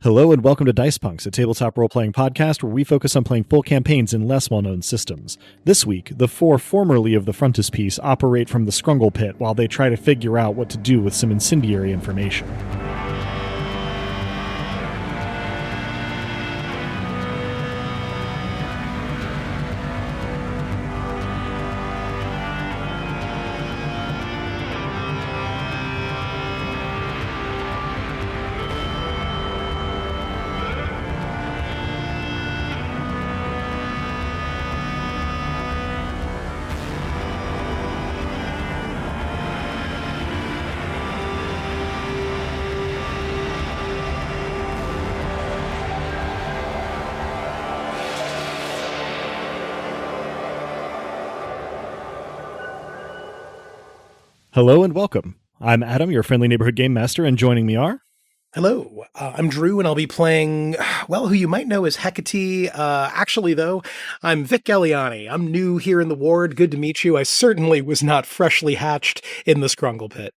Hello and welcome to Dice Punks, a tabletop role-playing podcast where we focus on playing full campaigns in less well-known systems. This week, the four formerly of the Frontispiece operate from the Scrungle Pit while they try to figure out what to do with some incendiary information. Hello and welcome. I'm Adam, your friendly neighborhood game master, and joining me are... Hello, I'm Drew, and I'll be playing, well, who you might know as Hecate. Actually, though, I'm Vic Galliani. I'm new here in the ward. Good to meet you. I certainly was not freshly hatched in the Scrungle Pit.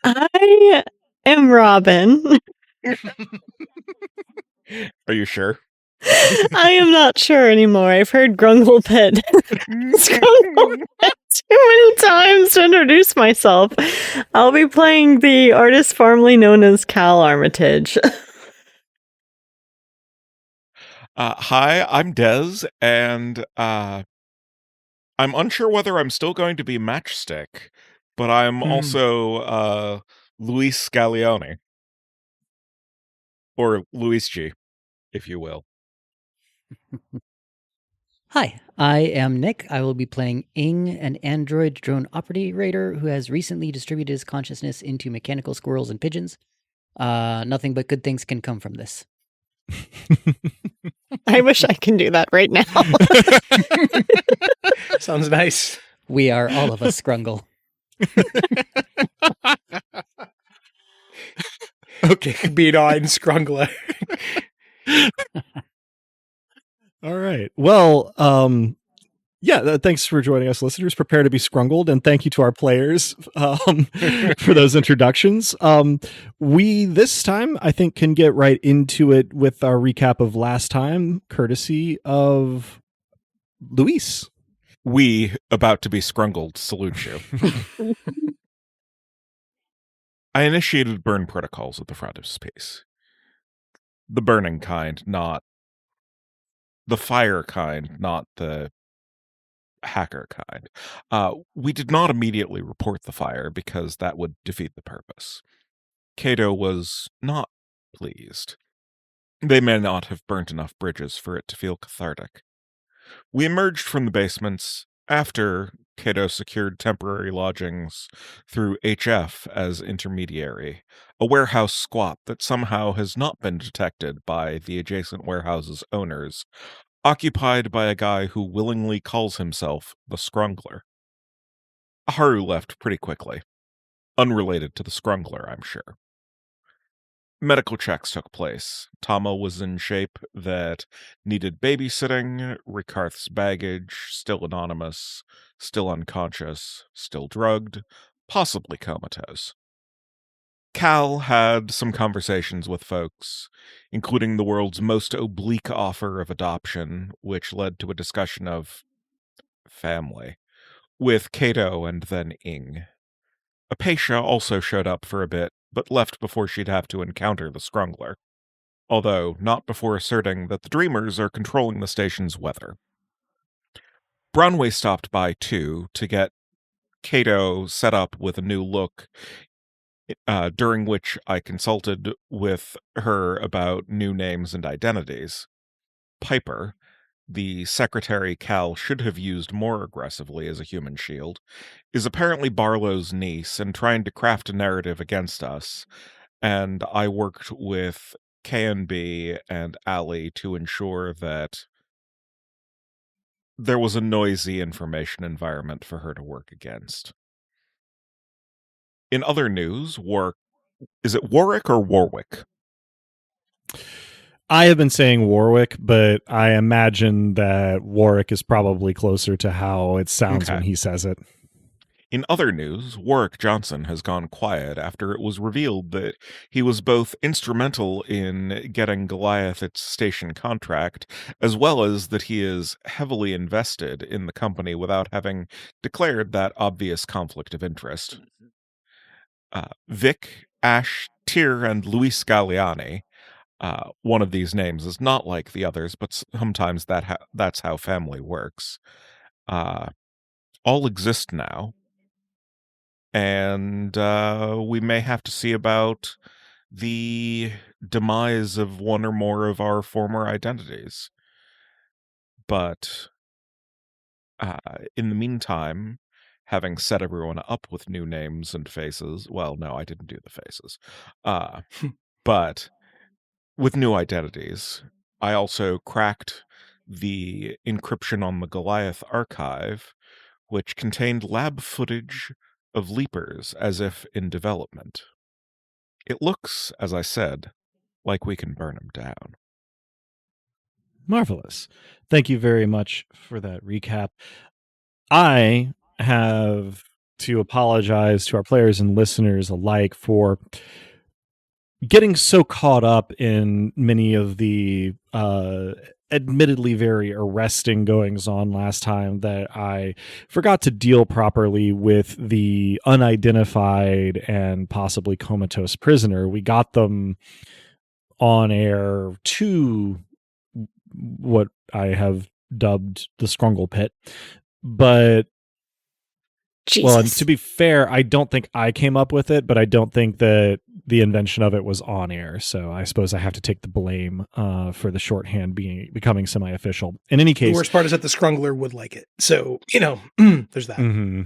I am Robin. Are you sure? I am not sure anymore. I've heard Scrungle Pit. Scrungle Pit too many times to introduce myself. I'll be playing the artist formerly known as Cal Armitage. Hi, I'm Dez, and I'm unsure whether I'm still going to be Matchstick, but I'm also Luis Scalione. Or Luis G, if you will. Hi, I am Nick. I will be playing Ing, an android drone operator who has recently distributed his consciousness into mechanical squirrels and pigeons. Nothing but good things can come from this. I wish I can do that right now. Sounds nice. We are all of us Scrungle. Okay, B9 Scrungler. All right. Well, thanks for joining us, listeners. Prepare to be scrungled, and thank you to our players for those introductions. We, this time, I think, can get right into it with our recap of last time, courtesy of Luis. We, about to be scrungled, salute you. I initiated burn protocols at the Frontispiece. The burning kind, not the fire kind, not the hacker kind. We did not immediately report the fire because that would defeat the purpose. Cato was not pleased. They may not have burnt enough bridges for it to feel cathartic. We emerged from the basements after Cato secured temporary lodgings through HF as intermediary, a warehouse squat that somehow has not been detected by the adjacent warehouse's owners, occupied by a guy who willingly calls himself the Scrungler. Haru left pretty quickly. Unrelated to the Scrungler, I'm sure. Medical checks took place. Tama was in shape that needed babysitting. Rikarth's baggage, still anonymous, still unconscious, still drugged, possibly comatose. Cal had some conversations with folks, including the world's most oblique offer of adoption, which led to a discussion of family, with Cato and then Ing. Apatia also showed up for a bit, but left before she'd have to encounter the Scrungler, although not before asserting that the Dreamers are controlling the station's weather. Bronway stopped by, too, to get Cato set up with a new look, during which I consulted with her about new names and identities. Piper, the secretary Cal should have used more aggressively as a human shield, is apparently Barlow's niece and trying to craft a narrative against us, and I worked with K&B and Allie to ensure that there was a noisy information environment for her to work against. In other news, is it Warwick or Warwick? I have been saying Warwick, but I imagine that Warwick is probably closer to how it sounds when he says it. In other news, Warwick Johnson has gone quiet after it was revealed that he was both instrumental in getting Goliath its station contract, as well as that he is heavily invested in the company without having declared that obvious conflict of interest. Vic, Ash, Tyr, and Luis Galliani. One of these names is not like the others, but sometimes that's how family works. All exist now. And we may have to see about the demise of one or more of our former identities. But in the meantime, having set everyone up with new names and faces, well, no, I didn't do the faces. But with new identities, I also cracked the encryption on the Goliath archive, which contained lab footage of leapers as if in development. It looks, as I said, like we can burn them down. Marvelous. Thank you very much for that recap. I have to apologize to our players and listeners alike for getting so caught up in many of the admittedly very arresting goings on last time that I forgot to deal properly with the unidentified and possibly comatose prisoner. We got them on air to what I have dubbed the Scrungle Pit. But Jesus. well, and to be fair, I don't think I came up with it, but I don't think that the invention of it was on air. So I suppose I have to take the blame for the shorthand becoming semi-official. In any case, The worst part is that the Scrungler would like it. So, there's that. Mm-hmm.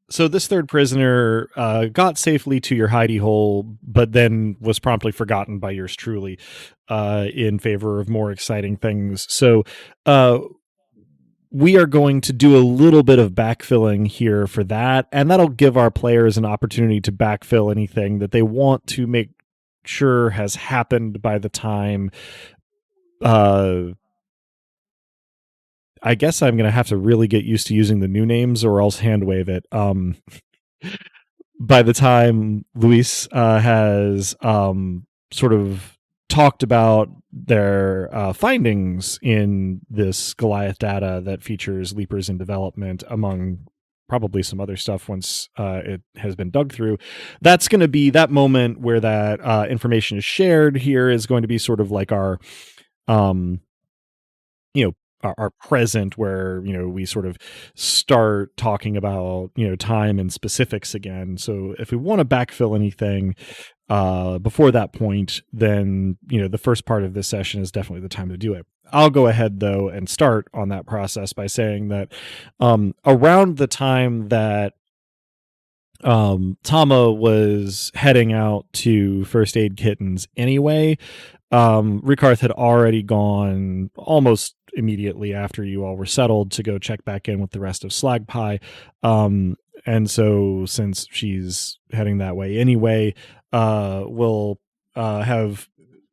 So this third prisoner got safely to your hidey hole, but then was promptly forgotten by yours truly in favor of more exciting things. So we are going to do a little bit of backfilling here for that, and that'll give our players an opportunity to backfill anything that they want to make sure has happened by the time I guess I'm going to have to really get used to using the new names or else hand wave it. By the time Luis has sort of talked about their findings in this Goliath data that features leapers in development, among probably some other stuff once it has been dug through, that's going to be that moment where that information is shared. Here is going to be sort of like our our present, where we sort of start talking about time and specifics again. So if we want to backfill anything before that point, then the first part of this session is definitely the time to do it. I'll go ahead though and start on that process by saying that around the time that Tama was heading out to First Aid Kittens anyway, Rikarth had already gone almost immediately after you all were settled to go check back in with the rest of Slag Pie. And so since she's heading that way anyway, we'll have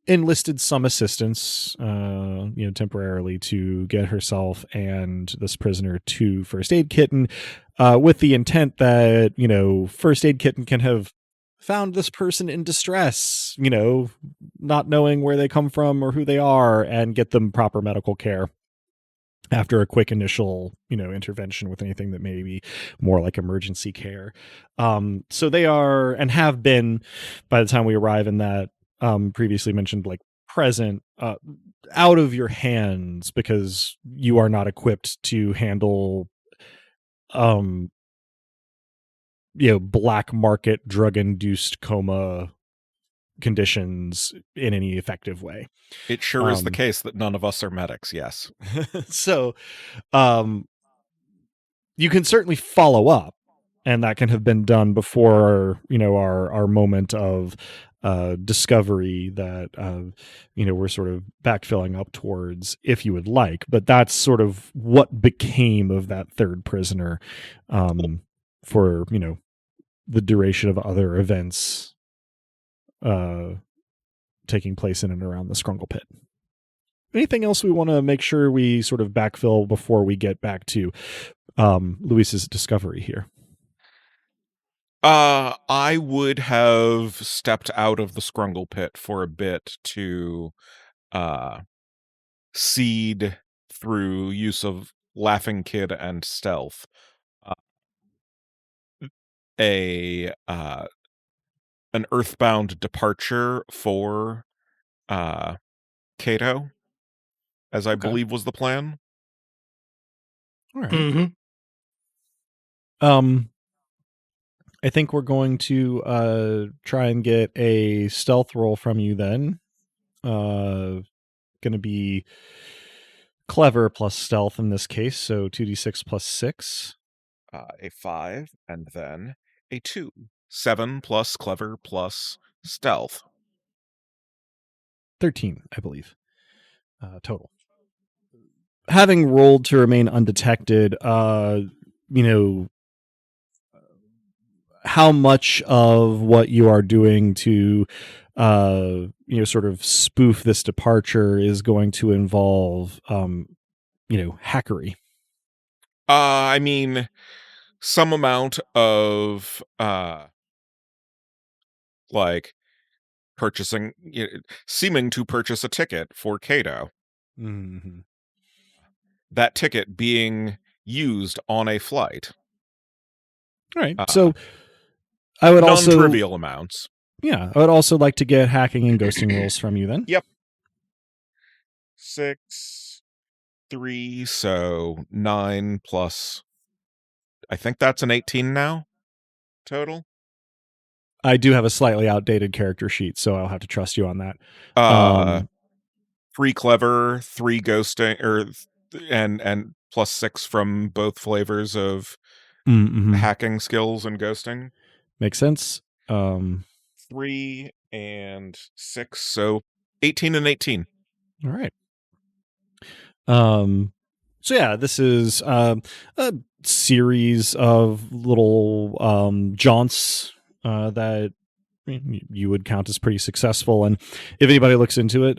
enlisted some assistance, temporarily to get herself and this prisoner to First Aid Kitten, with the intent that, First Aid Kitten can have found this person in distress, not knowing where they come from or who they are, and get them proper medical care after a quick initial, intervention with anything that may be more like emergency care. So they are and have been, by the time we arrive in that previously mentioned like present, out of your hands, because you are not equipped to handle black market drug induced coma conditions in any effective way. It sure is the case that none of us are medics, yes. So you can certainly follow up, and that can have been done before our moment of discovery that we're sort of backfilling up towards, if you would like. But that's sort of what became of that third prisoner for the duration of other events taking place in and around the Scrungle Pit. anything else we want to make sure we sort of backfill before we get back to Luis's discovery here? I would have stepped out of the Scrungle Pit for a bit to seed through use of Laughing Kid and stealth an earthbound departure for Cato, as I believe was the plan. All right. Mm-hmm. I think we're going to try and get a stealth roll from you then. Going to be clever plus stealth in this case, so 2d6 plus 6. A 5, and then a 2. 7 plus clever plus stealth. 13, I believe, total. Having rolled to remain undetected, how much of what you are doing to sort of spoof this departure is going to involve hackery? I mean, some amount of purchasing, seeming to purchase a ticket for Cato. Mm-hmm. That ticket being used on a flight. All right. So I would also non-trivial amounts. Yeah, I would also like to get hacking and ghosting rolls from you then. Yep. 6, 3, so 9 plus. I think that's an 18 now total. I do have a slightly outdated character sheet, so I'll have to trust you on that. 3 clever, 3 ghosting, and plus 6 from both flavors of hacking skills and ghosting. Makes sense. 3 and 6, so 18 and 18. All right. So yeah, this is a series of little jaunts that you would count as pretty successful, and if anybody looks into it,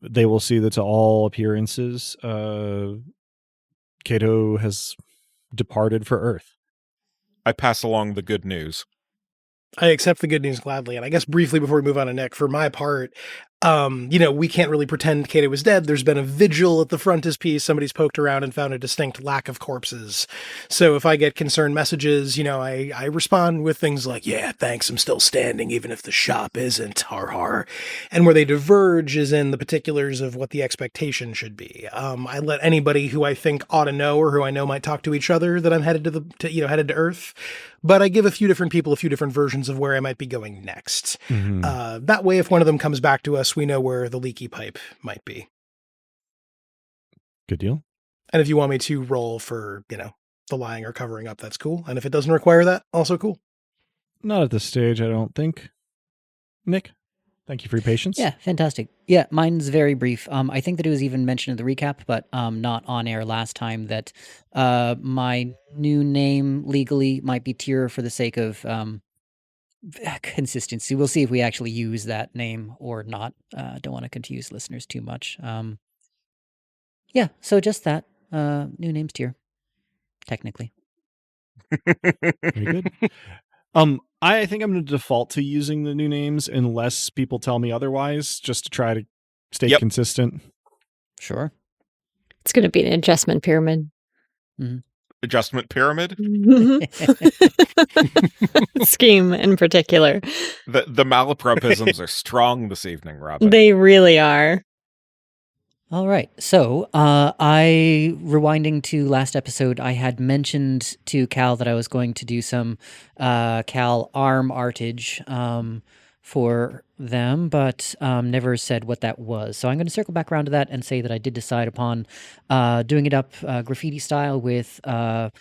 they will see that to all appearances, Cato has departed for Earth. I pass along the good news. I accept the good news gladly. And I guess briefly before we move on to Nick, for my part, we can't really pretend Cato was dead. There's been a vigil at the frontispiece. Somebody's poked around and found a distinct lack of corpses. So if I get concerned messages, I respond with things like, yeah, thanks, I'm still standing, even if the shop isn't, har har. And where they diverge is in the particulars of what the expectation should be. I let anybody who I think ought to know or who I know might talk to each other that I'm headed to Earth. But I give a few different people a few different versions of where I might be going next. Mm-hmm. That way, if one of them comes back to us, we know where the leaky pipe might be. Good deal. And if you want me to roll for, the lying or covering up, that's cool. And if it doesn't require that, also cool. Not at this stage, I don't think. Nick, thank you for your patience. Yeah, fantastic. Yeah, mine's very brief. I think that it was even mentioned in the recap, but not on air last time, that my new name legally might be Tyr for the sake of consistency. We'll see if we actually use that name or not. Don't want to confuse listeners too much. Yeah, so just that. New name's Tyr, technically. Very good. I think I'm going to default to using the new names unless people tell me otherwise, just to try to stay consistent. Sure. It's going to be an adjustment pyramid. Mm-hmm. Adjustment pyramid? Scheme in particular. The malapropisms are strong this evening, Robin. They really are. All right. So, rewinding to last episode, I had mentioned to Cal that I was going to do some Cal arm artage for them, but never said what that was. So I'm going to circle back around to that and say that I did decide upon doing it up graffiti style with kind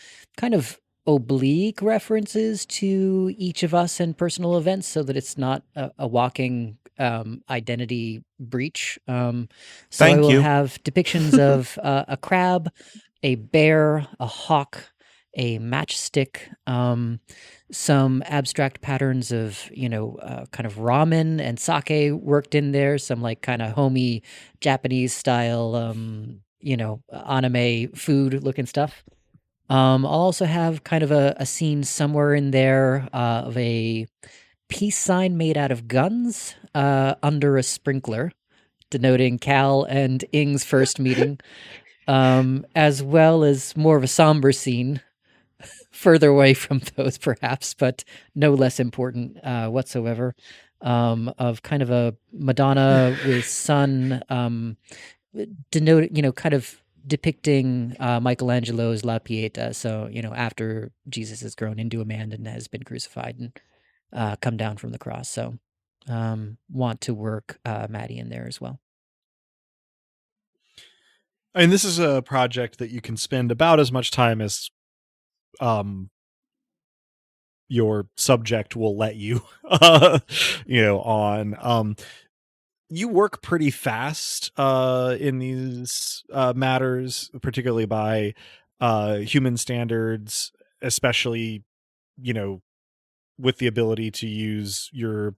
of oblique references to each of us and personal events, so that it's not a walking identity breach. So Thank I will you. have depictions of a crab, a bear, a hawk, a matchstick, some abstract patterns of, kind of ramen and sake worked in there, some like kind of homey Japanese style, anime food looking stuff. I'll also have kind of a scene somewhere in there of a peace sign made out of guns under a sprinkler, denoting Cal and Ing's first meeting, as well as more of a somber scene further away from those, perhaps, but no less important whatsoever, of kind of a Madonna with sun, denoting, kind of depicting Michelangelo's La Pieta. So, after Jesus has grown into a man and has been crucified and come down from the cross. So, want to work Maddie in there as well. And this is a project that you can spend about as much time as your subject will let you on. You work pretty fast in these matters, particularly by human standards, especially with the ability to use your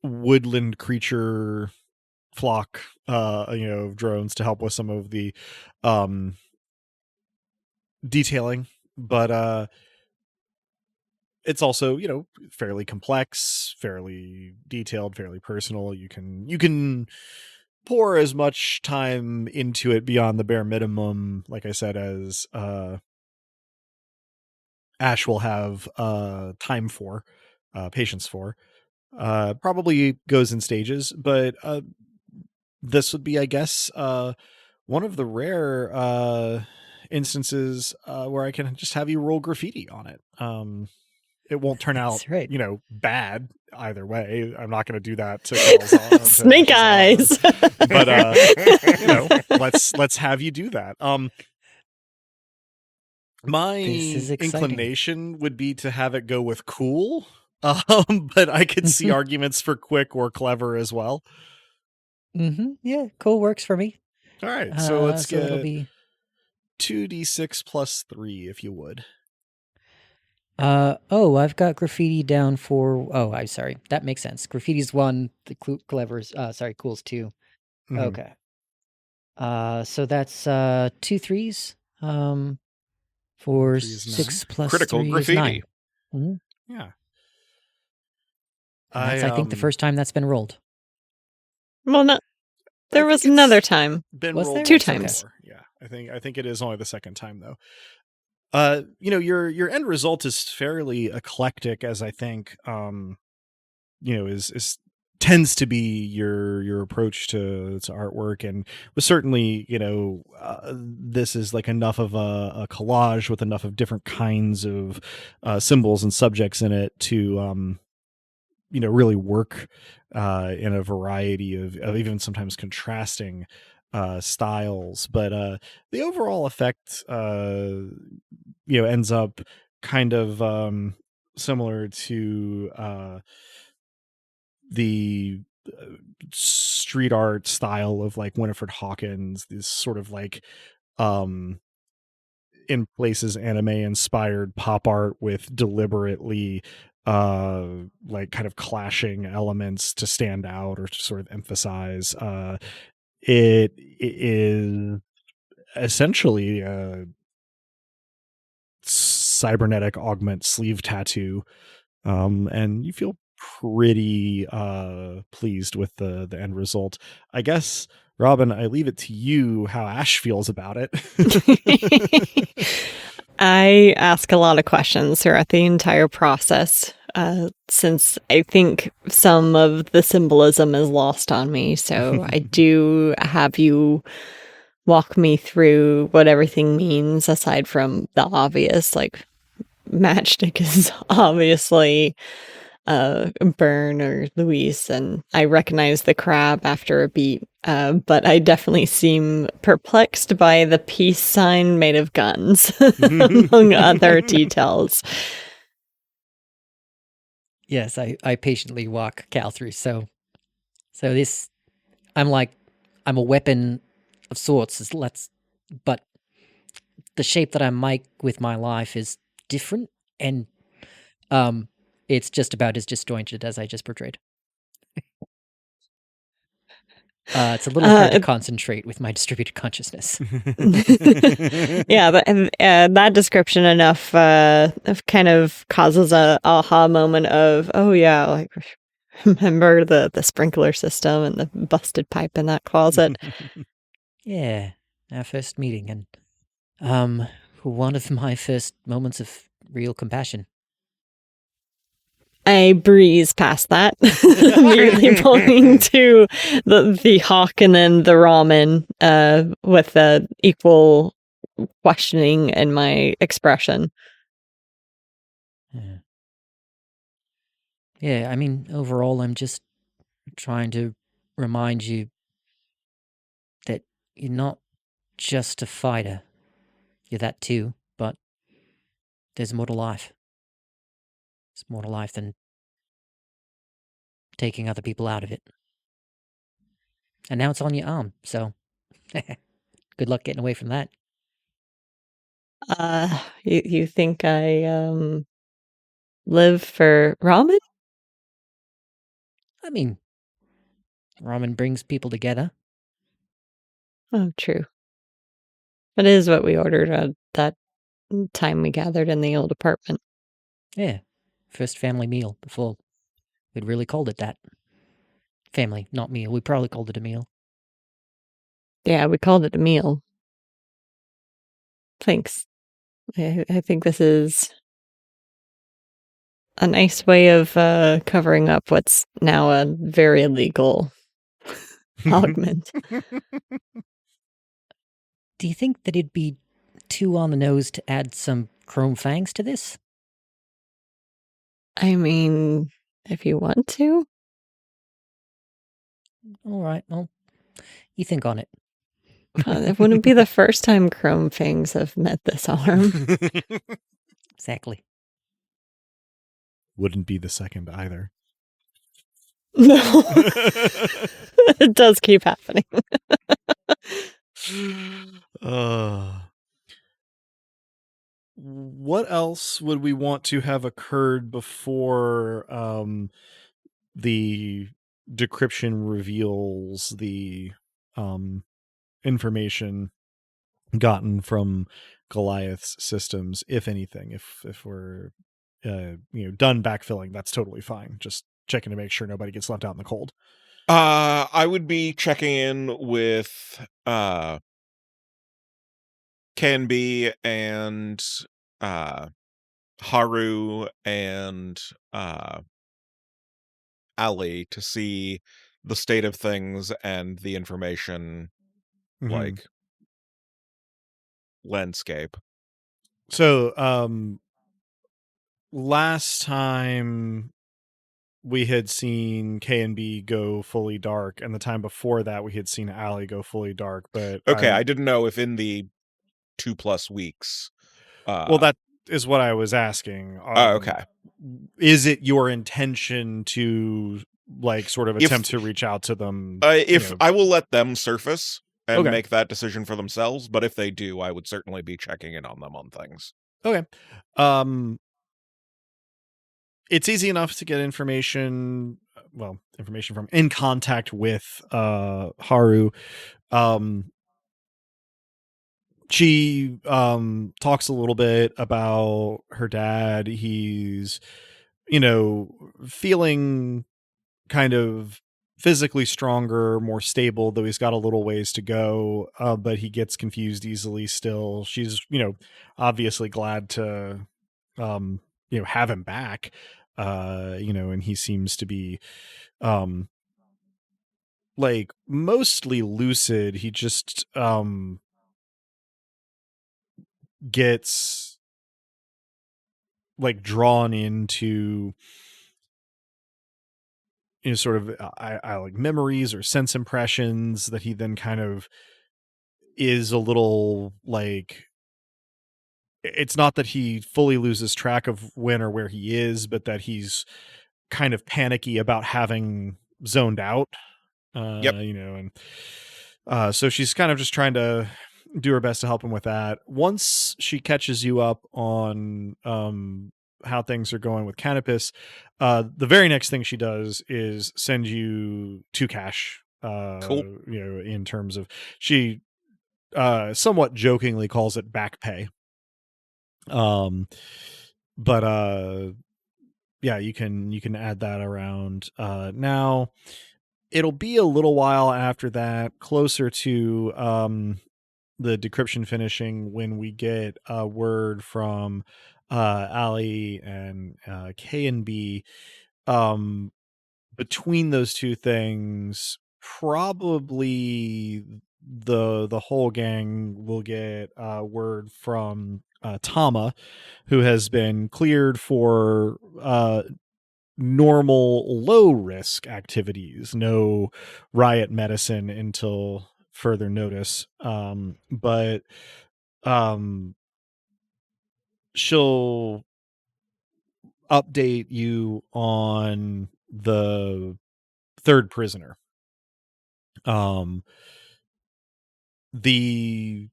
woodland creature flock of drones to help with some of the detailing, but it's also fairly complex, fairly detailed, fairly personal. You can pour as much time into it beyond the bare minimum, like I said, as Ash will have time for, patience for. Probably goes in stages, but this would be, I guess, one of the rare instances where I can just have you roll graffiti on it. It won't turn out, That's right. bad either way. I'm not going to do that to Cal's Snake eyes. But let's have you do that. My inclination would be to have it go with cool, but I could see arguments for quick or clever as well. Yeah, cool works for me. All right, so let's get 2d6 plus 3, if you would. I've got graffiti down for. Oh, I'm sorry. That makes sense. Graffiti's 1, the clever's. Cool's 2. Mm-hmm. Okay. So that's 2 3s. For 6 plus critical 3 graffiti. Is 9. Mm-hmm. Yeah. That's, I think, the first time that's been rolled. Well, no, there was another time. Was rolled 2 times? Before. Yeah, I think it is only the second time though. Your end result is fairly eclectic, as I think, is tends to be your approach to artwork, and was certainly, this is like enough of a collage with enough of different kinds of symbols and subjects in it to, really work in a variety of even sometimes contrasting styles, but the overall effect ends up kind of similar to the street art style of like Winifred Hawkins, this sort of like in places anime inspired pop art with deliberately like kind of clashing elements to stand out or to sort of emphasize. It is essentially a cybernetic augment sleeve tattoo, and you feel pretty pleased with the end result. I guess, Robin, I leave it to you how Ash feels about it. I ask a lot of questions throughout the entire process, since I think some of the symbolism is lost on me. So I do have you walk me through what everything means, aside from the obvious, like matchstick is obviously Burn or Luis, and I recognize the crab after a beat, but I definitely seem perplexed by the peace sign made of guns, among other details. Yes, I patiently walk Cal through. So this, I'm a weapon of sorts. But the shape that I make with my life is different, and it's just about as disjointed as I just portrayed. It's a little hard to concentrate with my distributed consciousness. Yeah, but that description enough kind of causes a aha moment of, oh yeah, like remember the sprinkler system and the busted pipe in that closet. Yeah, our first meeting, and one of my first moments of real compassion. I breeze past that, merely pointing to the hawk and then the ramen with the equal questioning in my expression. Yeah, I mean, overall, I'm just trying to remind you that you're not just a fighter. You're that too, but there's more to life. There's more to life than taking other people out of it. And now it's on your arm, so good luck getting away from that. You think I live for ramen? I mean, ramen brings people together. Oh, true. That is what we ordered at that time we gathered in the old apartment. Yeah, first family meal before we'd really called it that. Family, not meal. We probably called it a meal. Yeah, we called it a meal. Thanks. I think this is a nice way of covering up what's now a very illegal augment. Do you think that it'd be too on the nose to add some chrome fangs to this? I mean, if you want to. All right, well, you think on it. It wouldn't be the first time chrome fangs have met this arm. Exactly. Wouldn't be the second either. No. It does keep happening. What else would we want to have occurred before the decryption reveals the information gotten from Goliath's systems, if anything? If we're done backfilling, that's totally fine. Just checking to make sure nobody gets left out in the cold. I would be checking in with Canby and Haru and Ali to see the state of things and the information like landscape. So last time we had seen K and B go fully dark, and the time before that we had seen Ali go fully dark. But okay, I didn't know if in the 2+ weeks. Well, that is what I was asking. Okay. Is it your intention to like sort of attempt to reach out to them? I will let them surface and Okay. make that decision for themselves, but if they do, I would certainly be checking in on them on things. Okay. It's easy enough to get information from in contact with Haru. She talks a little bit about her dad. He's feeling kind of physically stronger, more stable, though he's got a little ways to go, but he gets confused easily still. She's obviously glad to have him back, and he seems to be like mostly lucid. He just gets like drawn into sort of I like memories or sense impressions that he then kind of is a little like, it's not that he fully loses track of when or where he is, but that he's kind of panicky about having zoned out. Yep. And so she's kind of just trying to do her best to help him with that. Once she catches you up on how things are going with Canopus, the very next thing she does is send you 2 cash. Cool. In terms of, she somewhat jokingly calls it back pay. But yeah, you can add that around. Now it'll be a little while after that, closer to the decryption finishing, when we get a word from Ali and K and B. Between those two things, probably the whole gang will get word from Tama, who has been cleared for normal low risk activities, no riot medicine until further notice. But she'll update you on the 3rd prisoner. The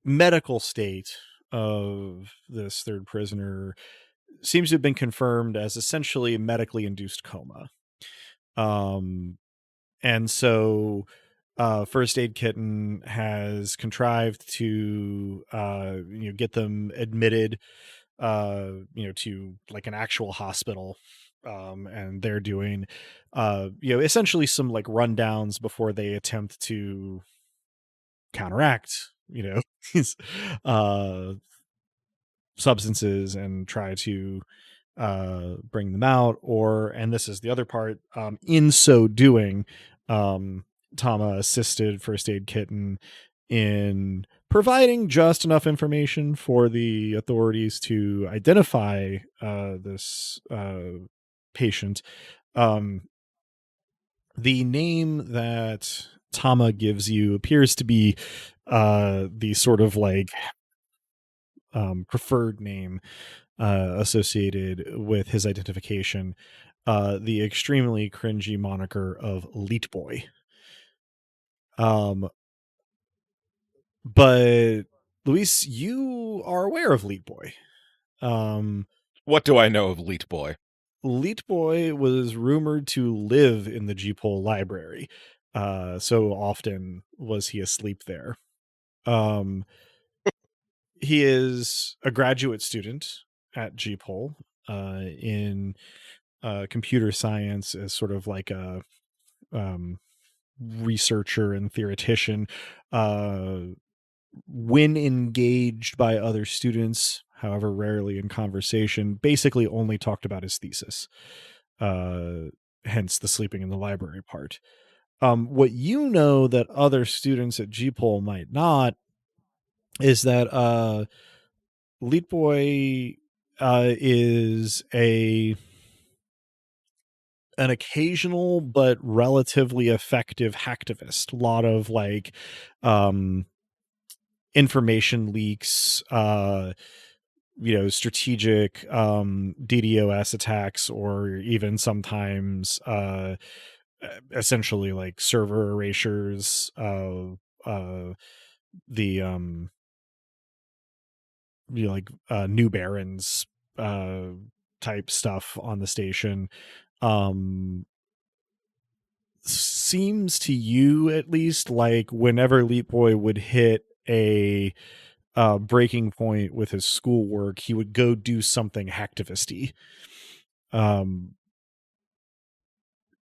medical state of this 3rd prisoner seems to have been confirmed as essentially medically induced coma. And so First Aid Kitten has contrived to get them admitted to like an actual hospital. And they're doing essentially some like rundowns before they attempt to counteract these substances and try to bring them out. And this is the other part, in so doing, Tama assisted First Aid Kitten in providing just enough information for the authorities to identify this patient. The name that Tama gives you appears to be the sort of like preferred name associated with his identification, the extremely cringy moniker of Leet Boy. But Luis, you are aware of Leet Boy. What do I know of Leet Boy? Leet Boy was rumored to live in the G-Pole library. So often was he asleep there. He is a graduate student at G-Pole in computer science, as sort of like a researcher and theoretician. When engaged by other students, however rarely in conversation, basically only talked about his thesis. Hence the sleeping in the library part. What you know that other students at G-Pole might not is that Leet Boy is an occasional but relatively effective hacktivist. A lot of like information leaks, strategic DDoS attacks, or even sometimes essentially like server erasures of the New Barons type stuff on the station. Seems to you at least like whenever Leet Boy would hit a breaking point with his schoolwork, he would go do something hacktivisty.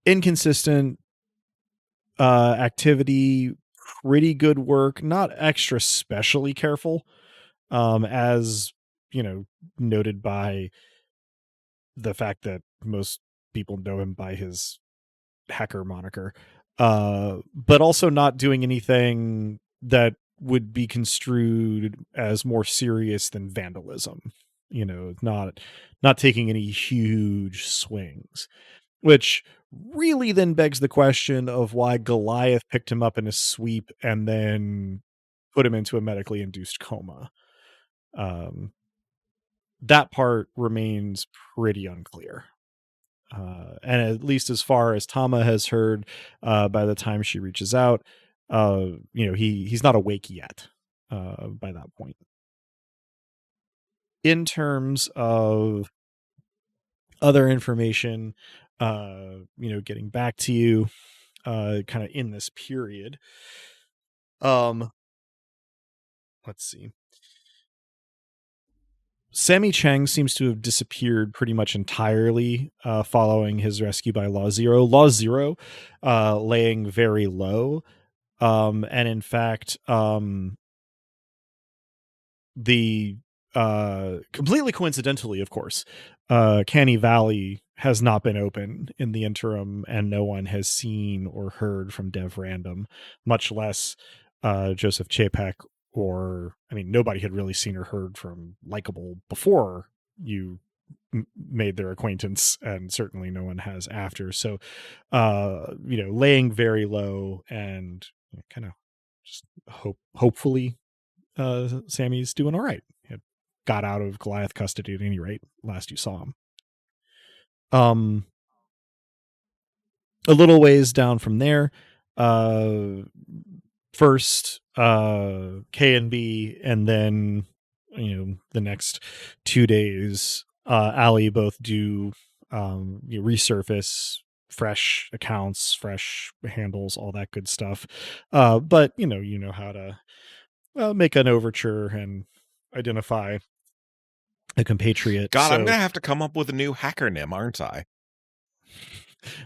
Inconsistent activity, pretty good work, not extra specially careful, as noted by the fact that most people know him by his hacker moniker, but also not doing anything that would be construed as more serious than vandalism. Not taking any huge swings, which really then begs the question of why Goliath picked him up in a sweep and then put him into a medically induced coma. That part remains pretty unclear. And at least as far as Tama has heard, by the time she reaches out, he's not awake yet by that point. In terms of other information, getting back to you, kind of in this period. Let's see. Sammy Cheng seems to have disappeared pretty much entirely following his rescue by Law Zero. Law Zero laying very low. And in fact, the completely coincidentally, of course, Canny Valley has not been open in the interim, and no one has seen or heard from Dev Random, much less Joseph Chapek, or nobody had really seen or heard from Likeable before you made their acquaintance, and certainly no one has after. So laying very low, and kind of just hopefully Sammy's doing all right. He got out of Goliath custody at any rate last you saw him. A little ways down from there, first K and B, and then the next 2 days Allie both do resurface, fresh accounts, fresh handles, all that good stuff, but you know how to make an overture and identify a compatriot. God, so I'm gonna have to come up with a new hacker nim, aren't I?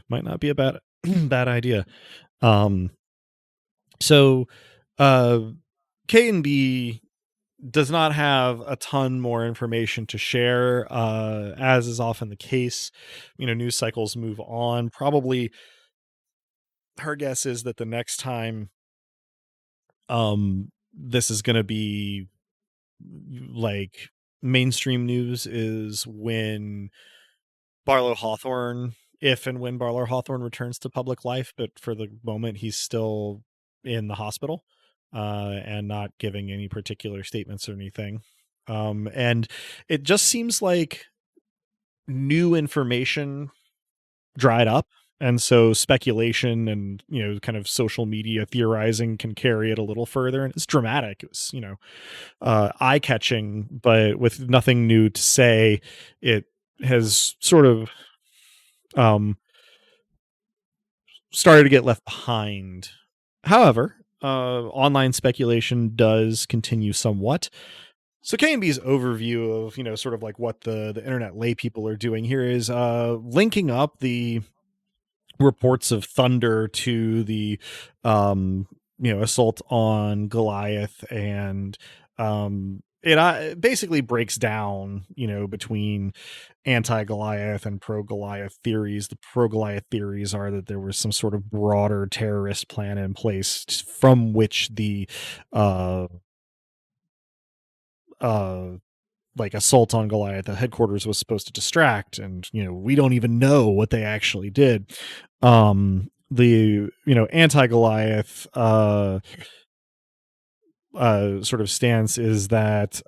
Might not be a bad idea. So K and B does not have a ton more information to share, as is often the case. News cycles move on. Probably her guess is that the next time this is going to be like mainstream news is when Barlow Hawthorne, if and when Barlow Hawthorne returns to public life, but for the moment he's still in the hospital and not giving any particular statements or anything. And it just seems like new information dried up, and so speculation and kind of social media theorizing can carry it a little further, and it's dramatic. It was eye-catching, but with nothing new to say, it has sort of started to get left behind. However, online speculation does continue somewhat. So KMB's overview of sort of like what the internet lay people are doing here is linking up the reports of Thunder to the assault on Goliath, and it basically breaks down between anti-Goliath and pro-Goliath theories. The pro-Goliath theories are that there was some sort of broader terrorist plan in place from which the like assault on Goliath at headquarters was supposed to distract, and we don't even know what they actually did. The anti-Goliath sort of stance is that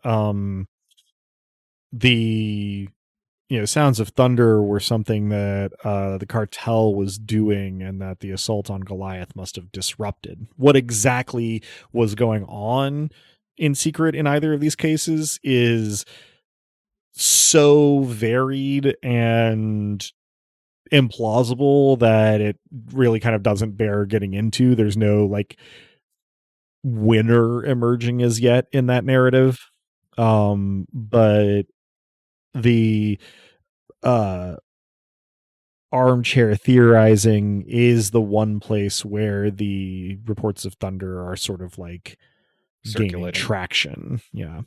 the sounds of thunder were something that the cartel was doing, and that the assault on Goliath must have disrupted. What exactly was going on in secret in either of these cases is so varied and implausible that it really kind of doesn't bear getting into. There's no like winner emerging as yet in that narrative. But the armchair theorizing is the one place where the reports of thunder are sort of like gaining traction. Yeah.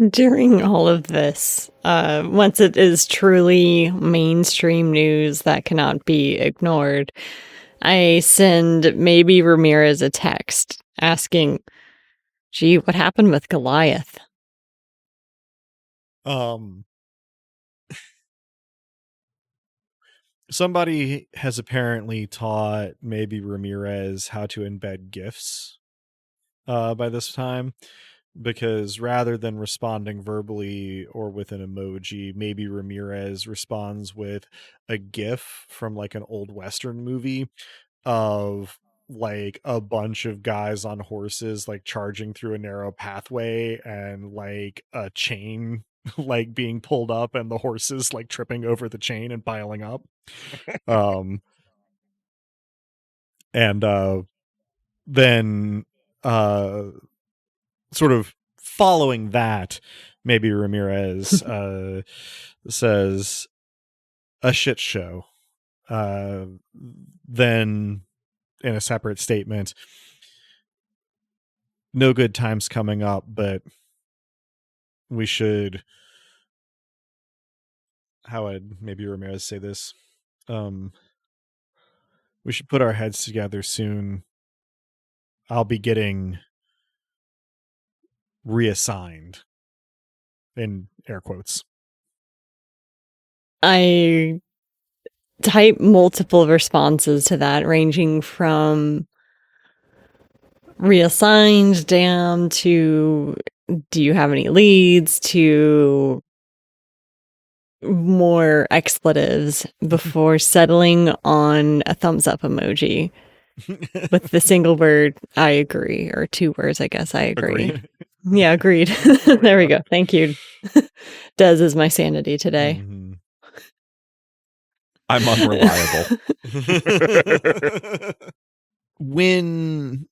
During all of this, once it is truly mainstream news that cannot be ignored, I send maybe Ramirez a text asking, "Gee, what happened with Goliath?" Somebody has apparently taught maybe Ramirez how to embed GIFs by this time, because rather than responding verbally or with an emoji, maybe Ramirez responds with a GIF from like an old Western movie of like a bunch of guys on horses like charging through a narrow pathway and like a chain like being pulled up and the horses like tripping over the chain and piling up. And then sort of following that, maybe Ramirez says a shit show. Then in a separate statement, no good times coming up, but we should, how would maybe Ramirez say this? We should put our heads together soon. I'll be getting reassigned, in air quotes. I type multiple responses to that, ranging from reassigned, damn, to do you have any leads, to more expletives before settling on a thumbs up emoji with the single word I agree, or 2 words, I guess I agree. Yeah, agreed. There we go. Thank you. Des is my sanity today. Mm-hmm. I'm unreliable. When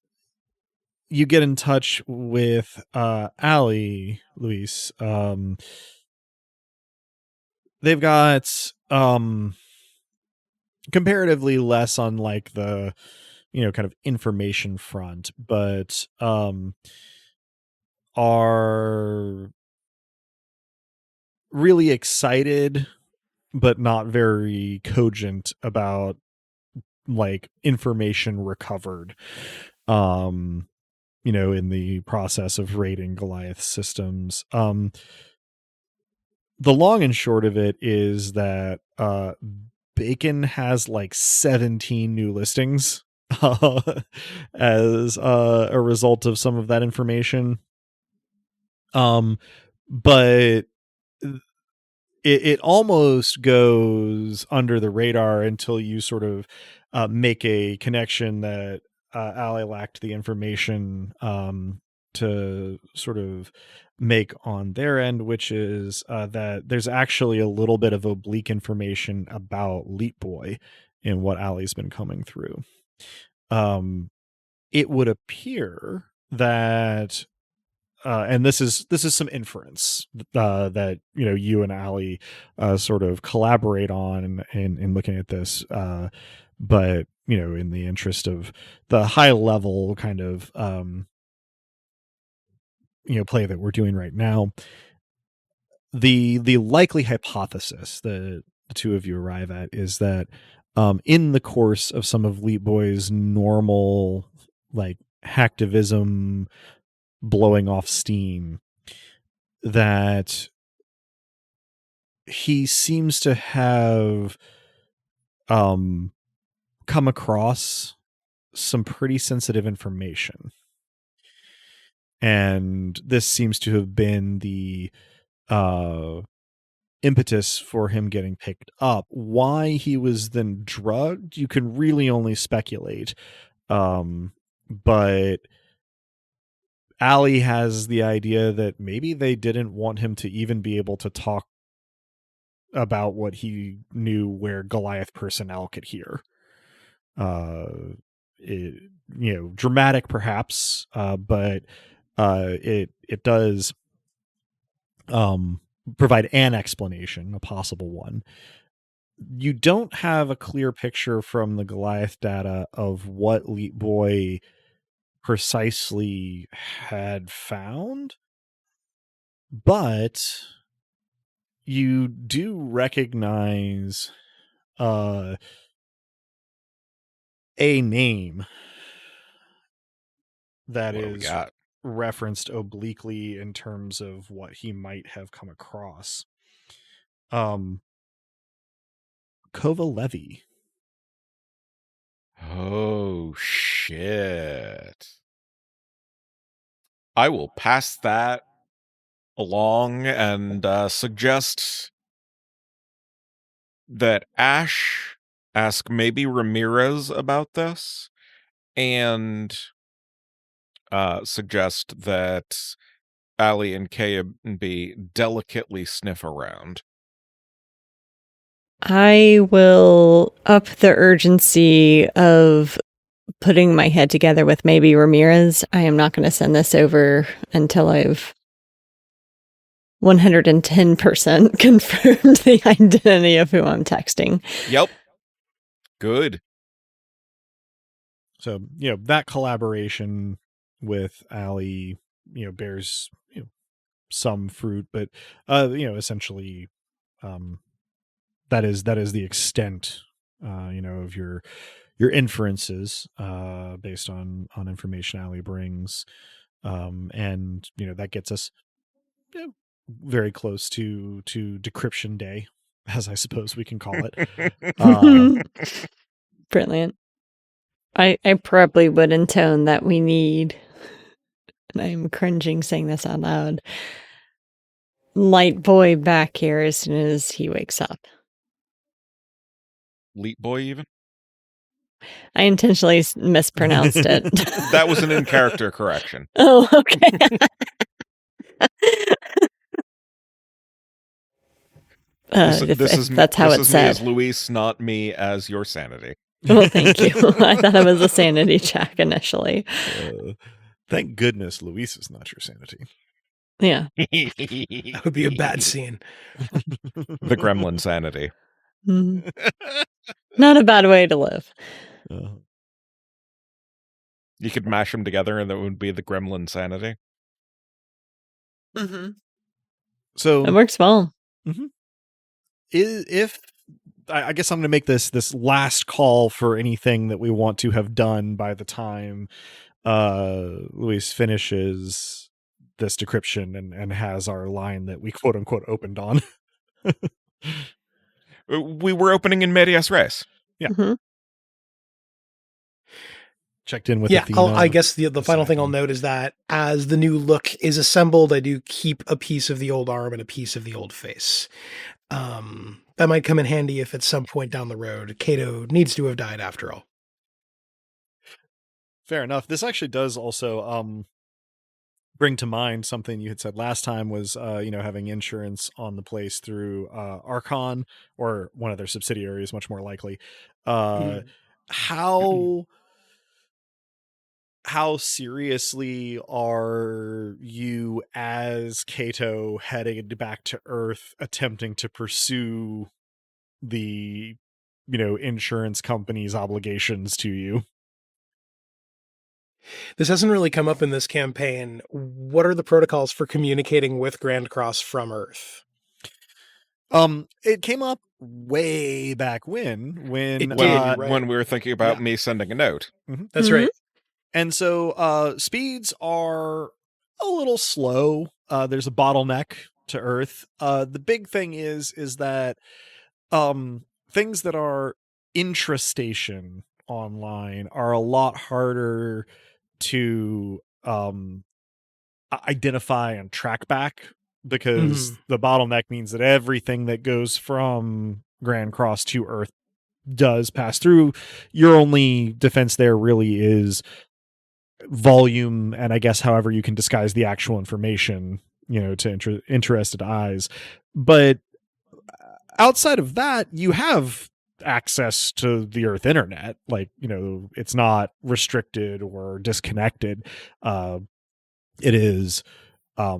you get in touch with Allie, Luis, they've got comparatively less on like the, you know, kind of information front, but are really excited but not very cogent about like information recovered you know, in the process of raiding Goliath systems. The long and short of it is that Bacon has like 17 new listings as a result of some of that information. But it almost goes under the radar until you sort of make a connection that Ally lacked the information to sort of make on their end, which is that there's actually a little bit of oblique information about Leap Boy in what Ally's been coming through. It would appear that and this is some inference that, you know, you and Allie sort of collaborate on in looking at this, but, you know, in the interest of the high level kind of you know, play that we're doing right now, the likely hypothesis that the two of you arrive at is that in the course of some of Leap Boy's normal like hacktivism, blowing off steam, that he seems to have come across some pretty sensitive information, and this seems to have been the impetus for him getting picked up. Why he was then drugged, you can really only speculate, but Allie has the idea that maybe they didn't want him to even be able to talk about what he knew where Goliath personnel could hear. You know, dramatic perhaps, but it does provide an explanation, a possible one. You don't have a clear picture from the Goliath data of what Leap Boy precisely had found, but you do recognize a name that is referenced obliquely in terms of what he might have come across. Kova Levy. Oh, shit. I will pass that along and suggest that Ash ask maybe Ramirez about this and suggest that Ali and K&B delicately sniff around. I will up the urgency of putting my head together with maybe Ramirez. I am not going to send this over until I've 110% confirmed the identity of who I'm texting. Yep. Good. So, that collaboration with Ali, bears, some fruit, but, essentially, that is the extent, of your inferences, based on information Ali brings. And, that gets us very close to decryption day, as I suppose we can call it. Brilliant. I probably would intone that we need, and I'm cringing saying this out loud, light boy back here as soon as he wakes up. Leap boy, even? I intentionally mispronounced it. That was an in-character correction. Oh, okay. That's how it's said. This is me as Luis, not me as your sanity. Well, thank you. I thought it was a sanity check initially. Thank goodness Luis is not your sanity. Yeah. That would be a bad scene. The gremlin sanity. Mm. Not a bad way to live. You could mash them together and that would be the gremlin sanity. Mm-hmm. So it works well. Mm-hmm. If I guess I'm going to make this last call for anything that we want to have done by the time Luis finishes this decryption and has our line that we quote unquote opened on. We were opening in medias res. Yeah. Mm-hmm. Checked in with Athena. I guess the final thing I'll note is that as the new look is assembled, I do keep a piece of the old arm and a piece of the old face. That might come in handy if at some point down the road Cato needs to have died after all. Fair enough. This actually does also bring to mind something you had said last time was having insurance on the place through Archon or one of their subsidiaries, much more likely. How seriously are you as Cato headed back to Earth attempting to pursue the insurance company's obligations to you? This hasn't really come up in this campaign. What are the protocols for communicating with Grand Cross from Earth? It came up way back when we were thinking about me sending a note. Mm-hmm. That's right. And so speeds are a little slow. There's a bottleneck to Earth. The big thing is that things that are intrastation online are a lot harder to identify and track back because the bottleneck means that everything that goes from Grand Cross to Earth does pass through. Your only defense there really is volume, and I guess however you can disguise the actual information, to interested eyes. But outside of that, you have access to the Earth internet. Like, it's not restricted or disconnected. It is, a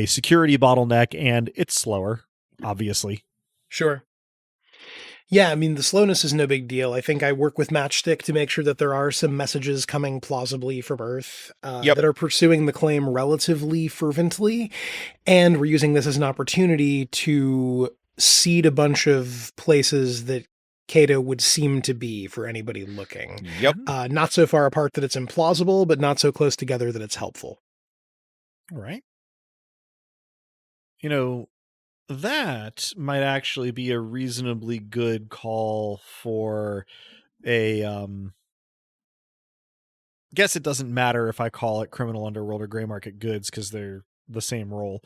security bottleneck, and it's slower, obviously. Sure. Yeah, I mean, the slowness is no big deal. I think I work with Matchstick to make sure that there are some messages coming plausibly from Earth that are pursuing the claim relatively fervently. And we're using this as an opportunity to seed a bunch of places that Cato would seem to be for anybody looking. Yep. Not so far apart that it's implausible, but not so close together that it's helpful. All right. That might actually be a reasonably good call for a guess it doesn't matter if I call it criminal underworld or gray market goods because they're the same role.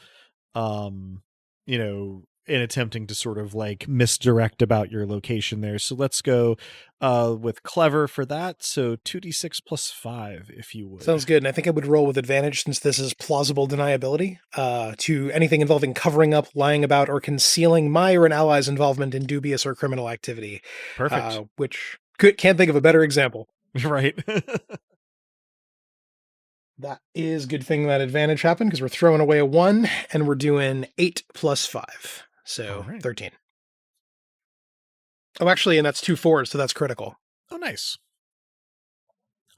in attempting to sort of like misdirect about your location there. So let's go with clever for that. So 2d6 plus 5, if you would. Sounds good. And I think I would roll with advantage since this is plausible deniability to anything involving covering up, lying about, or concealing my or an ally's involvement in dubious or criminal activity. Perfect. Which can't think of a better example. Right. That is good thing that advantage happened because we're throwing away a 1 and we're doing 8 plus 5. So All right. 13. Oh, actually, and that's 2 4s, so that's critical. Oh, nice.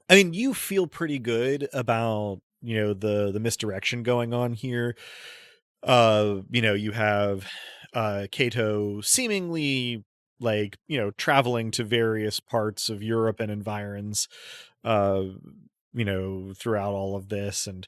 I mean, you feel pretty good about, the misdirection going on here. You have Cato seemingly like, traveling to various parts of Europe and environs, throughout all of this, and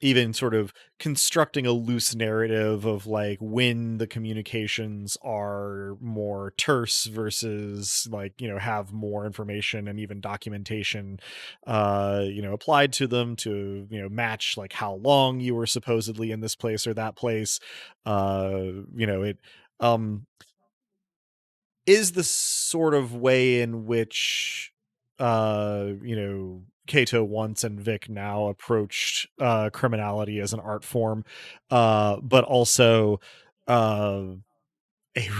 even sort of constructing a loose narrative of like when the communications are more terse versus like, have more information and even documentation, applied to them to, match like how long you were supposedly in this place or that place. It is the sort of way in which Cato once and Vic now approached criminality as an art form, but also a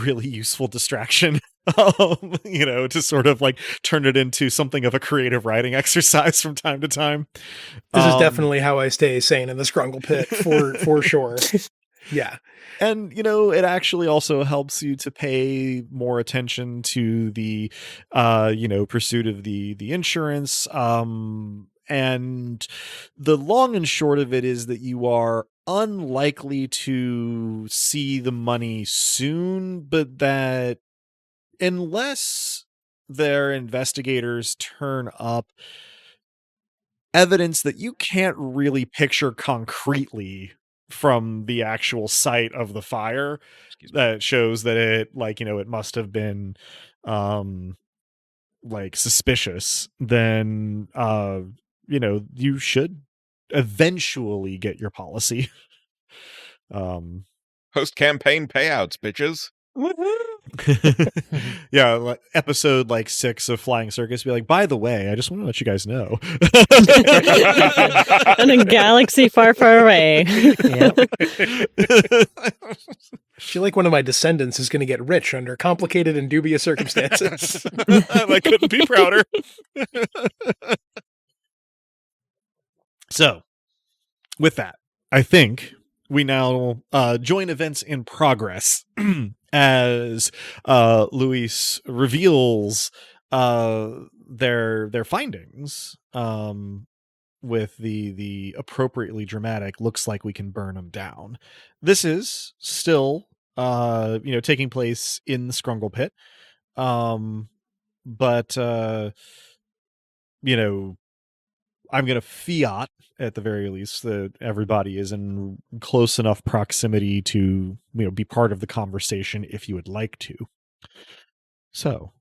really useful distraction. To sort of like turn it into something of a creative writing exercise from time to time. This is definitely how I stay sane in the Scrungle Pit for sure. Yeah. And, it actually also helps you to pay more attention to the, pursuit of the insurance. And the long and short of it is that you are unlikely to see the money soon, but that unless their investigators turn up evidence that you can't really picture concretely from the actual site of the fire that shows that it it must have been suspicious, then you should eventually get your policy. Post campaign payouts, bitches. Yeah, episode 6 of Flying Circus be like, by the way, I just want to let you guys know. In a galaxy far, far away. I feel like one of my descendants is going to get rich under complicated and dubious circumstances. I couldn't be prouder. So, with that, I think we now join events in progress as Luis reveals their findings with the appropriately dramatic looks like we can burn them down. This is still taking place in the Scrungle Pit, but I'm going to fiat at the very least that everybody is in close enough proximity to be part of the conversation if you would like to. So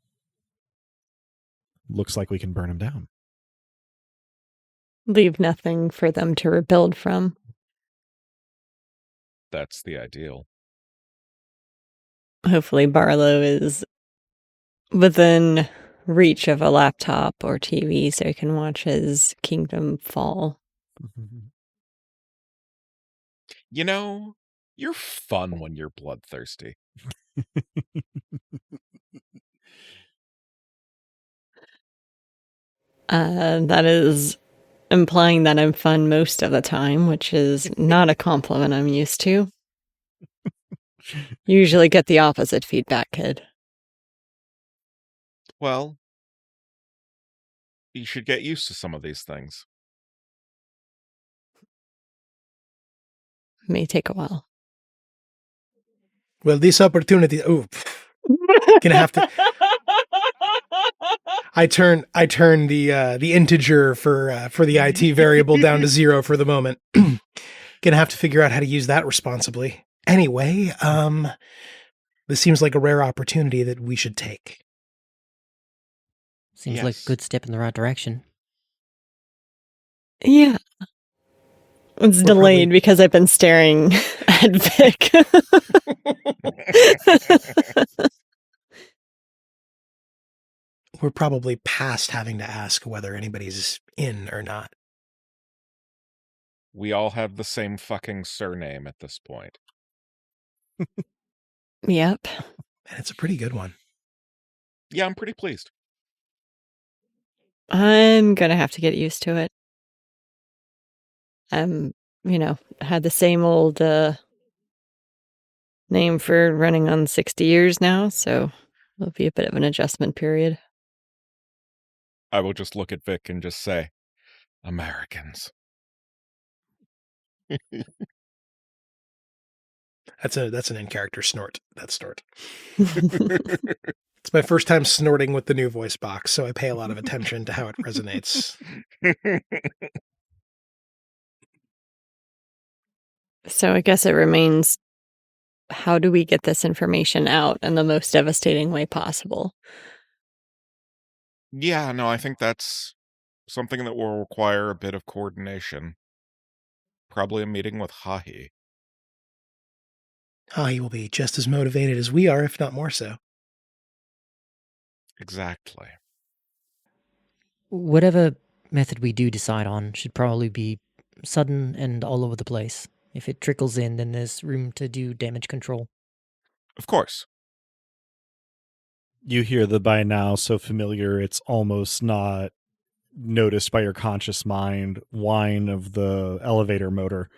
looks like we can burn them down. Leave nothing for them to rebuild from. That's the ideal. Hopefully Barlow is within reach of a laptop or TV so he can watch his kingdom fall. You're fun when you're bloodthirsty. That is implying that I'm fun most of the time, which is not a compliment I'm used to. Usually get the opposite feedback, kid. Well, you should get used to some of these things. May take a while. Well, this opportunity. Oh, gonna have to. I turn the integer for the IT variable down to 0 for the moment. Gonna have to figure out how to use that responsibly. Anyway, this seems like a rare opportunity that we should take. Seems like a good step in the right direction. Yeah. It's delayed because I've been staring at Vic. We're probably past having to ask whether anybody's in or not. We all have the same fucking surname at this point. Yep. And it's a pretty good one. Yeah, I'm pretty pleased. I'm gonna have to get used to it. Had the same old name for running on 60 years now, so it'll be a bit of an adjustment period. I will just look at Vic and just say, Americans. That's an in-character snort. That snort. It's my first time snorting with the new voice box, so I pay a lot of attention to how it resonates. So I guess it remains, how do we get this information out in the most devastating way possible? Yeah, no, I think that's something that will require a bit of coordination. Probably a meeting with Hahi. He will be just as motivated as we are, if not more so. Exactly. Whatever method we do decide on should probably be sudden and all over the place. If it trickles in, then there's room to do damage control. Of course. You hear the by now so familiar it's almost not noticed by your conscious mind whine of the elevator motor,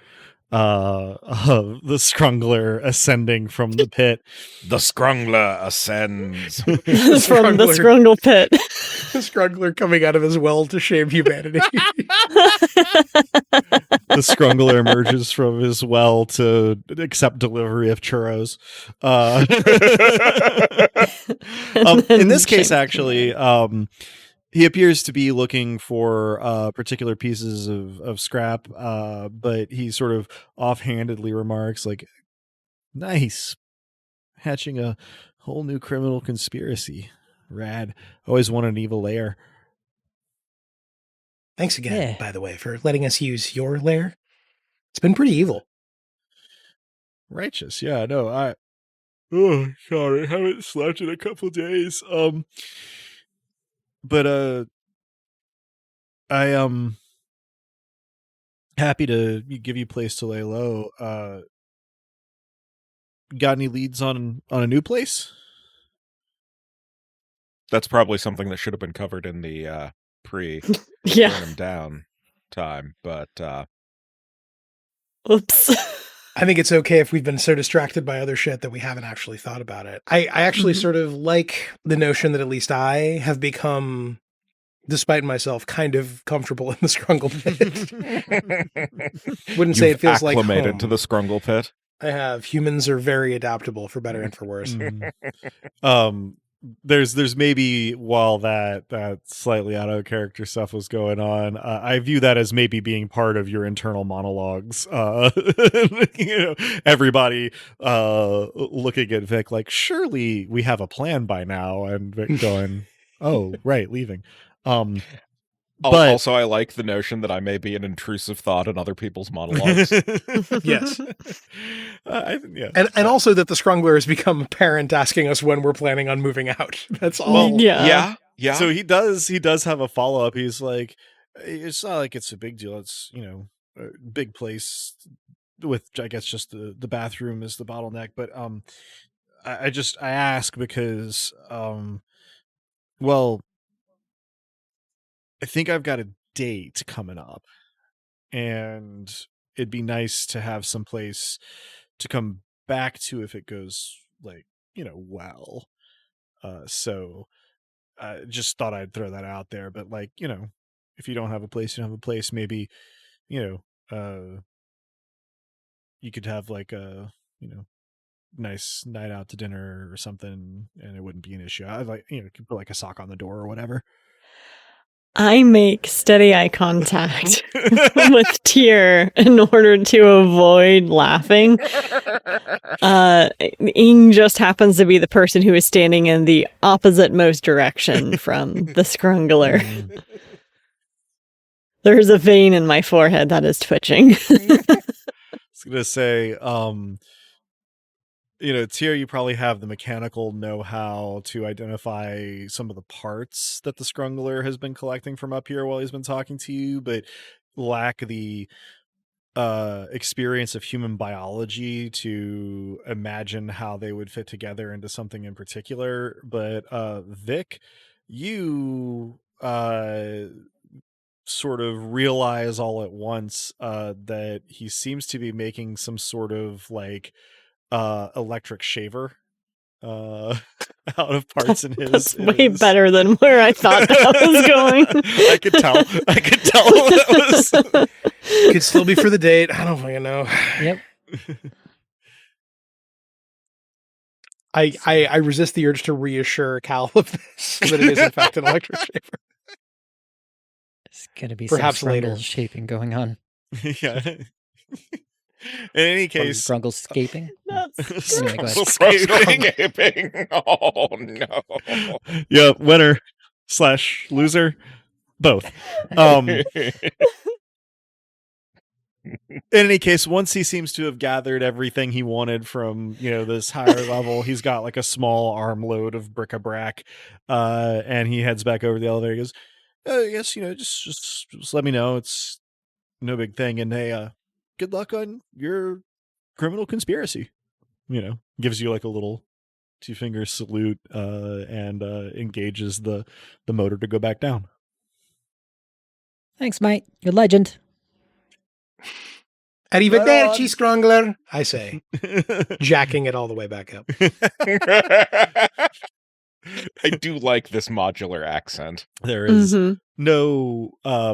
of the Scrungler ascending from the pit. The Scrungler ascends. From the Scrungle Pit. The Scrungler coming out of his well to shame humanity. The Scrungler emerges from his well to accept delivery of churros. In this case, actually, he appears to be looking for particular pieces of scrap, but he sort of offhandedly remarks, like, nice. Hatching a whole new criminal conspiracy. Rad. Always wanted an evil lair. Thanks again, by the way, for letting us use your lair. It's been pretty evil. Righteous, yeah, no, oh, sorry, I haven't slept in a couple days. But I am happy to give you a place to lay low. Got any leads on a new place? That's probably something that should have been covered in the pre Yeah. burn him down time, but Oops. I think it's okay if we've been so distracted by other shit that we haven't actually thought about it. I actually sort of like the notion that at least I have become, despite myself, kind of comfortable in the Scrungle Pit. Wouldn't say it feels like home. Acclimated to the Scrungle Pit. I have. Humans are very adaptable, for better and for worse. There's maybe, while that slightly out of character stuff was going on, I view that as maybe being part of your internal monologues. Everybody looking at Vic like, surely we have a plan by now, and Vic going, oh, right, leaving. But also, I like the notion that I may be an intrusive thought in other people's monologues. Yes. Yeah. And also that the Scrungler has become a parent asking us when we're planning on moving out. That's all. Yeah. Yeah. So he does have a follow-up. He's like, it's not like it's a big deal. It's, a big place with, I guess, just the bathroom is the bottleneck. But I ask because, well, I think I've got a date coming up, and it'd be nice to have some place to come back to if it goes, like, well. So I just thought I'd throw that out there. But, like, if you don't have a place, you don't have a place. Maybe, you could have like a, nice night out to dinner or something, and it wouldn't be an issue. I'd like, you could put like a sock on the door or whatever. I make steady eye contact with Tyr in order to avoid laughing. Ing just happens to be the person who is standing in the opposite most direction from the Scrungler. There's a vein in my forehead that is twitching. I was gonna say, Tyr, you probably have the mechanical know-how to identify some of the parts that the Scrungler has been collecting from up here while he's been talking to you, but lack the experience of human biology to imagine how they would fit together into something in particular. But Vic, you sort of realize all at once that he seems to be making some sort of like electric shaver out of parts in his. That's way better than where I thought that was going. I could tell that was. Could still be for the date. I don't fucking know. Yep. I resist the urge to reassure Cal of this, that it is in fact an electric shaver. It's gonna be Perhaps some later. Scrungle shaping going on. Yeah. In any case, Scrungle scaping. That's Anyway, go ahead. Escaping. Oh no. Yeah, winner / loser, both. In any case, once he seems to have gathered everything he wanted from this higher level, he's got like a small armload of bric-a-brac, and he heads back over the elevator. He goes, "Yes, just let me know. It's no big thing, and hey, good luck on your criminal conspiracy." Gives you like a little 2-finger salute, and engages the motor to go back down. Thanks, mate. You're a legend. Arrivederci, Scrungler, I say, jacking it all the way back up. I do like this modular accent. There is no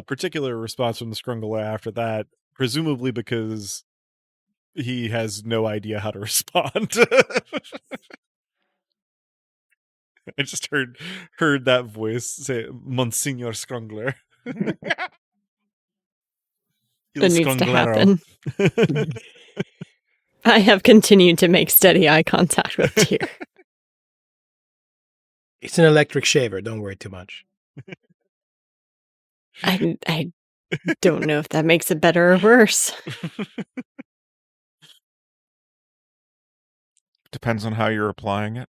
particular response from the Scrungler after that, presumably because he has no idea how to respond. I just heard that voice say, "Monsignor Scrungler." That needs to happen. I have continued to make steady eye contact with Tyr. It's an electric shaver. Don't worry too much. I don't know if that makes it better or worse. Depends on how you're applying it.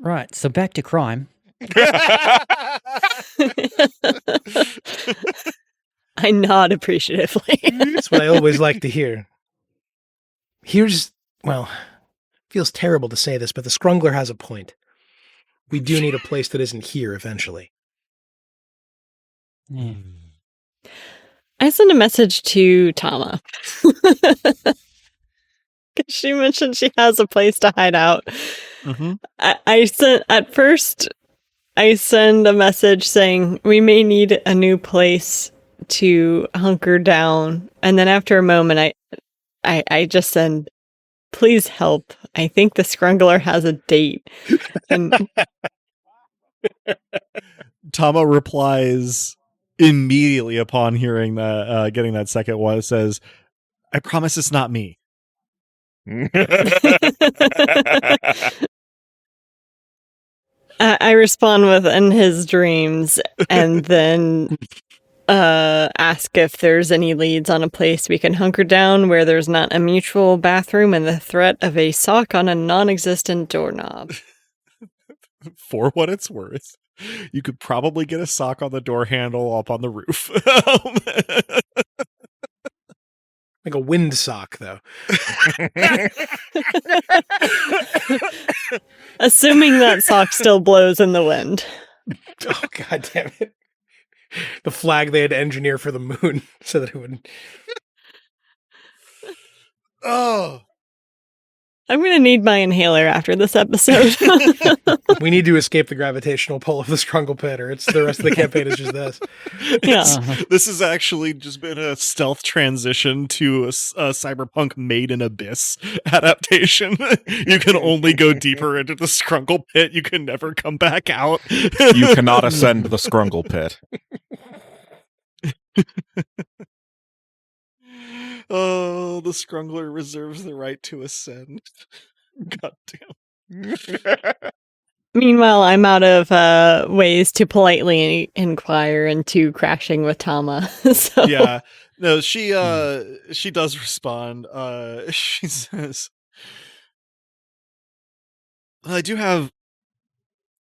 Right. So back to crime. I nod appreciatively. That's what I always like to hear. Feels terrible to say this, but the Scrungler has a point. We do need a place that isn't here eventually. Yeah. I sent a message to Tama. She mentioned she has a place to hide out. Mm-hmm. I send a message saying we may need a new place to hunker down, and then after a moment I just send, please help. I think the Scrungler has a date. And Tama replies immediately upon hearing that, getting that second one. Says, "I promise it's not me." I respond with "in his dreams," and then ask if there's any leads on a place we can hunker down where there's not a mutual bathroom and the threat of a sock on a non-existent doorknob. For what it's worth, you could probably get a sock on the door handle up on the roof. Like a wind sock, though. Assuming that sock still blows in the wind. Oh, God damn it. The flag they had to engineer for the moon so that it would... Oh. I'm going to need my inhaler after this episode. We need to escape the gravitational pull of the Scrungle Pit, or it's the rest of the campaign is just this. Yeah. This has actually just been a stealth transition to a Cyberpunk Made in Abyss adaptation. You can only go deeper into the Scrungle Pit. You can never come back out. You cannot ascend the Scrungle Pit. Oh, the Scrungler reserves the right to ascend. God damn. Meanwhile, I'm out of ways to politely inquire into crashing with Tama. So Yeah. No, she does respond. She says, I do have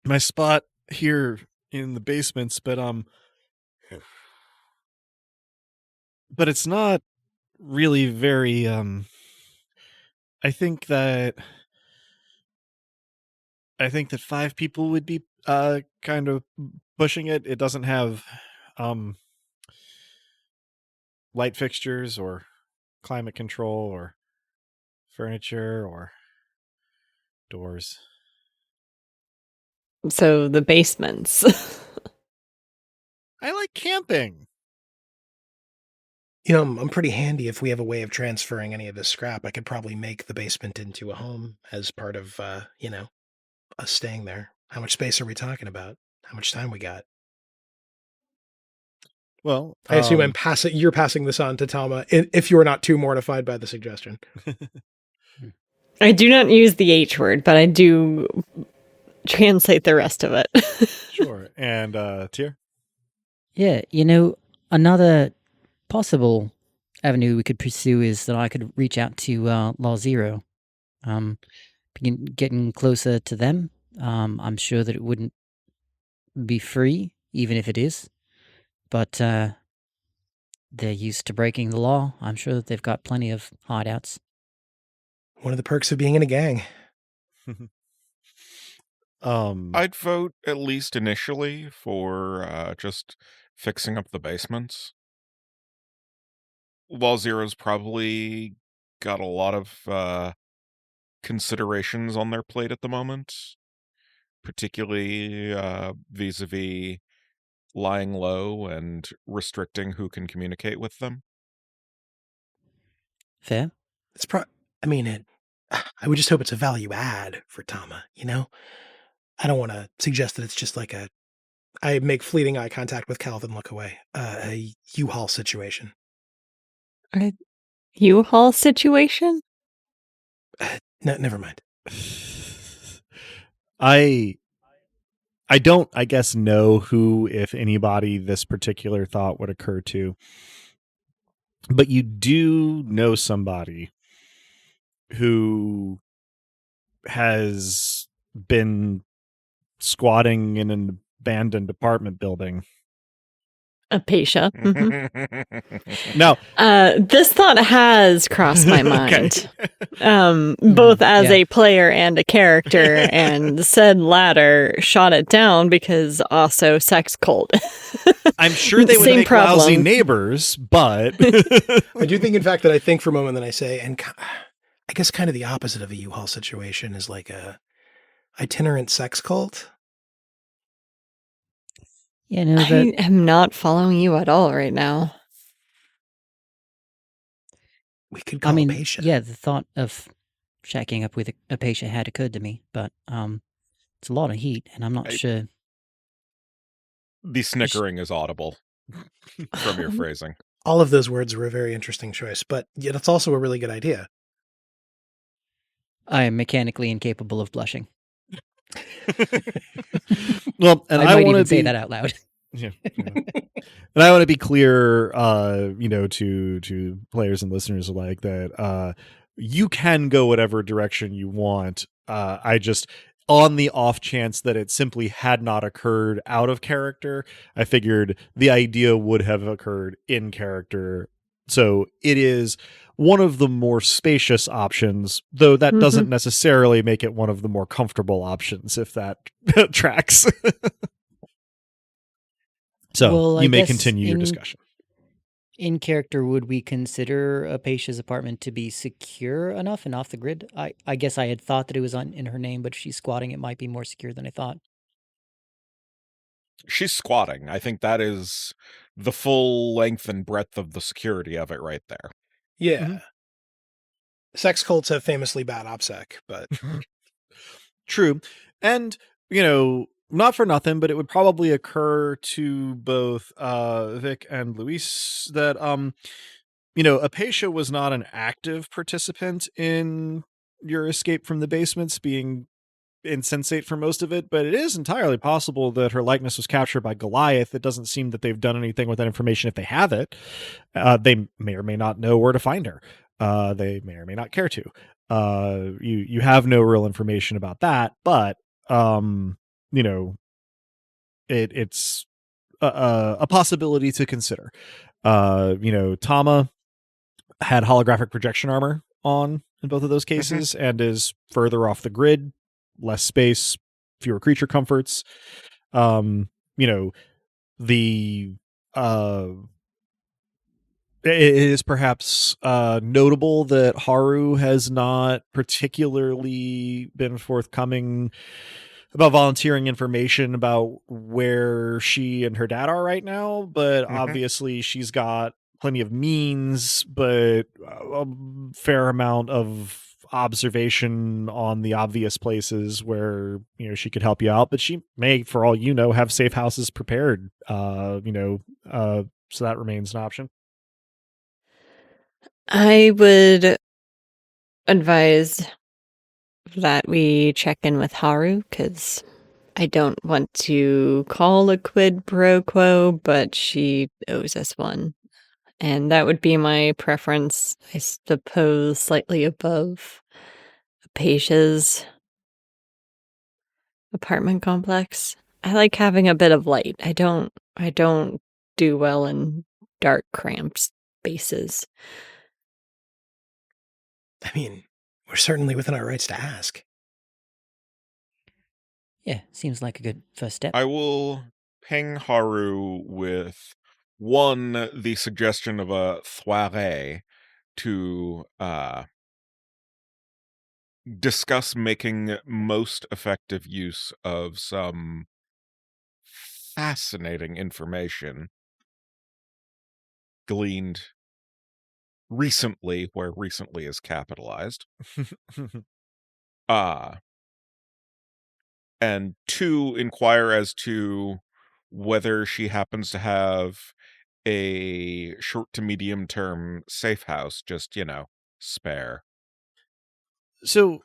my spot here in the basements, but it's not really very I think that 5 people would be kind of pushing it. It doesn't have light fixtures or climate control or furniture or doors. so the basements. I like camping. You know, I'm pretty handy if we have a way of transferring any of this scrap. I could probably make the basement into a home as part of, us staying there. How much space are we talking about? How much time we got? Well, I assume you're passing this on to Tama if you're not too mortified by the suggestion. I do not use the H word, but I do translate the rest of it. Sure. And Tyr? Yeah, another possible avenue we could pursue is that I could reach out to Law Zero. Getting closer to them, I'm sure that it wouldn't be free, even if it is. But they're used to breaking the law. I'm sure that they've got plenty of hideouts. One of the perks of being in a gang. I'd vote at least initially for just fixing up the basements. Law Zero's probably got a lot of considerations on their plate at the moment, particularly vis-a-vis lying low and restricting who can communicate with them. Fair? It's I would just hope it's a value add for Tama, you know? I don't want to suggest that it's just like I make fleeting eye contact with Calvin, look away. A U-Haul situation. A U-Haul situation? No, never mind. I don't, I guess, know who, if anybody, this particular thought would occur to. But you do know somebody who has been squatting in an abandoned apartment building. Apatia. Mm-hmm. Now, this thought has crossed my mind, both as a player and a character, and said latter shot it down because also sex cult. I'm sure they would Same make problem. lousy neighbors, but I do think, in fact, that I think for a moment that I say, and I guess kind of the opposite of a U-Haul situation is like a itinerant sex cult. Yeah, no, I am not following you at all right now. We could call Apatia. Yeah, the thought of shacking up with Apatia had occurred to me, but it's a lot of heat, and I'm not sure. The snickering is audible from your phrasing. All of those words were a very interesting choice, but yet it's also a really good idea. I am mechanically incapable of blushing. Well, and I might want even to say that out loud. Yeah. And I want to be clear, to players and listeners alike that you can go whatever direction you want. I just, on the off chance that it simply had not occurred out of character, I figured the idea would have occurred in character. So it is one of the more spacious options, though that doesn't necessarily make it one of the more comfortable options, if that tracks. So you may continue your discussion. In character, would we consider Apatia's apartment to be secure enough and off the grid? I guess I had thought that it was in her name, but if she's squatting, it might be more secure than I thought. She's squatting. I think that is the full length and breadth of the security of it right there. Yeah. Mm-hmm. Sex cults have famously bad OPSEC, but... True. And, not for nothing, but it would probably occur to both Vic and Luis that, Apatia was not an active participant in your escape from the basements, being insensate for most of it, but it is entirely possible that her likeness was captured by Goliath. It doesn't seem that they've done anything with that information if they have it. They may or may not know where to find her. They may or may not care to. You have no real information about that, but it's a possibility to consider. Tama had holographic projection armor on in both of those cases and is further off the grid, less space, fewer creature comforts. The it is perhaps notable that Haru has not particularly been forthcoming about volunteering information about where she and her dad are right now, but obviously she's got plenty of means, but a fair amount of observation on the obvious places where she could help you out. But she may, for all you know, have safe houses prepared. So that remains an option. I would advise that we check in with Haru, because I don't want to call a quid pro quo, but she owes us one. And that would be my preference, I suppose, slightly above Apacia's apartment complex. I like having a bit of light. I don't do well in dark, cramped spaces. I mean, we're certainly within our rights to ask. Yeah, seems like a good first step. I will ping Haru with the suggestion of a soirée to discuss making most effective use of some fascinating information gleaned recently, where recently is capitalized. And 2, inquire as to whether she happens to have a short to medium term safe house, just, spare. So,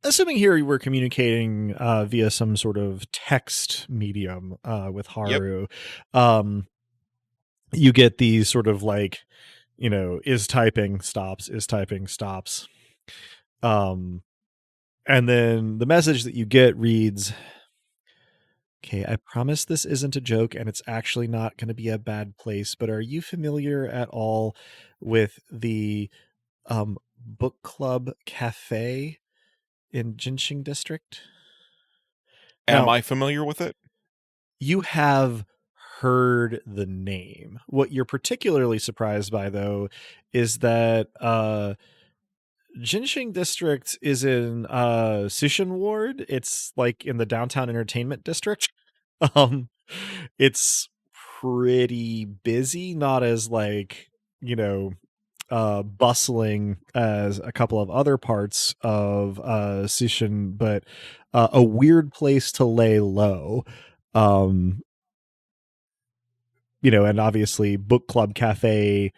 assuming here you were communicating via some sort of text medium with Haru, you get these sort of like, is typing stops. And then the message that you get reads, "Okay, I promise this isn't a joke and it's actually not going to be a bad place, but are you familiar at all with the book club cafe in Jinxing District?" Am Now, I familiar with it? you have heard the name. What you're particularly surprised by, though, is that Jinxing District is in Sushin Ward. It's like in the downtown entertainment district. It's pretty busy, not as like, bustling as a couple of other parts of Sushin, but a weird place to lay low. And obviously Book Club Cafe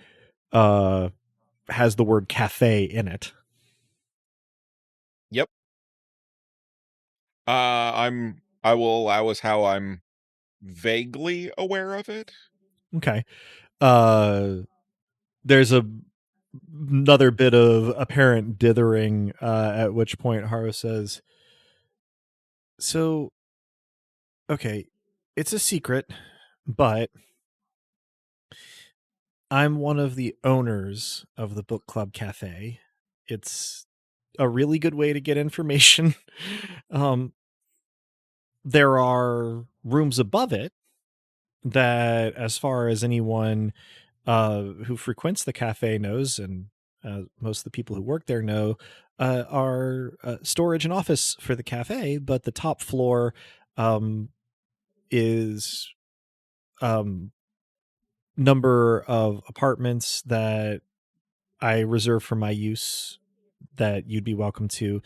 has the word cafe in it. Yep. I will allow as how I'm vaguely aware of it. Okay. There's another bit of apparent dithering, at which point Haru says, "So, okay, it's a secret, but I'm one of the owners of the book club cafe. It's a really good way to get information. There are rooms above it that, as far as anyone who frequents the cafe knows, and most of the people who work there know, are storage and office for the cafe, but the top floor is number of apartments that I reserve for my use that you'd be welcome to.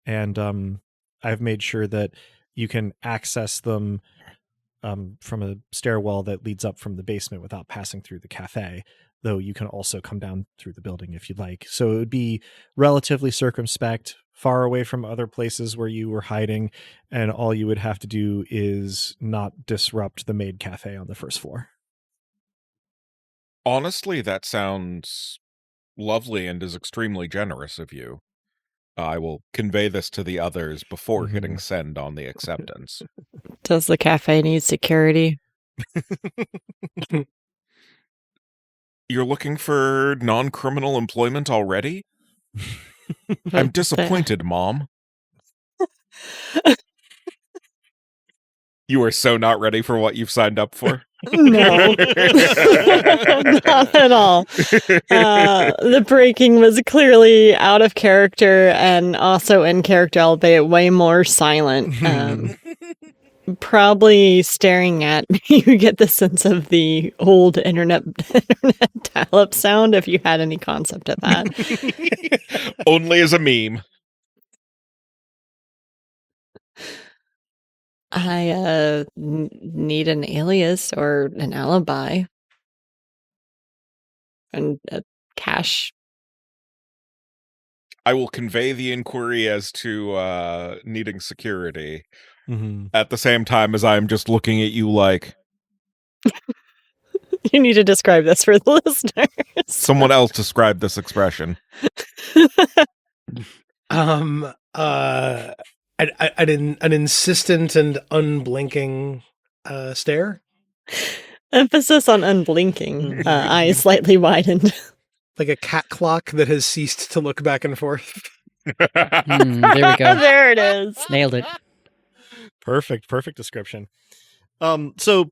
And I've made sure that you can access them from a stairwell that leads up from the basement without passing through the cafe, though you can also come down through the building if you'd like. So it would be relatively circumspect far away from other places where you were hiding, and all you would have to do is not disrupt the maid cafe on the first floor. Honestly, that sounds lovely and is extremely generous of you. I will convey this to the others before hitting send on the acceptance. Does the cafe need security? You're looking for non-criminal employment already? I'm disappointed, Mom. You are so not ready for what you've signed up for? No. Not at all. The breaking was clearly out of character and also in character, albeit way more silent. Probably staring at me, you get the sense of the old internet dial-up sound, if you had any concept of that. Only as a meme. I need an alias or an alibi. And cash. I will convey the inquiry as to needing security at the same time as I'm just looking at you like... You need to describe this for the listeners. Someone else describe this expression. An insistent and unblinking stare. Emphasis on unblinking. Eyes slightly widened. Like a cat clock that has ceased to look back and forth. There we go. There it is. Nailed it. Perfect description. So,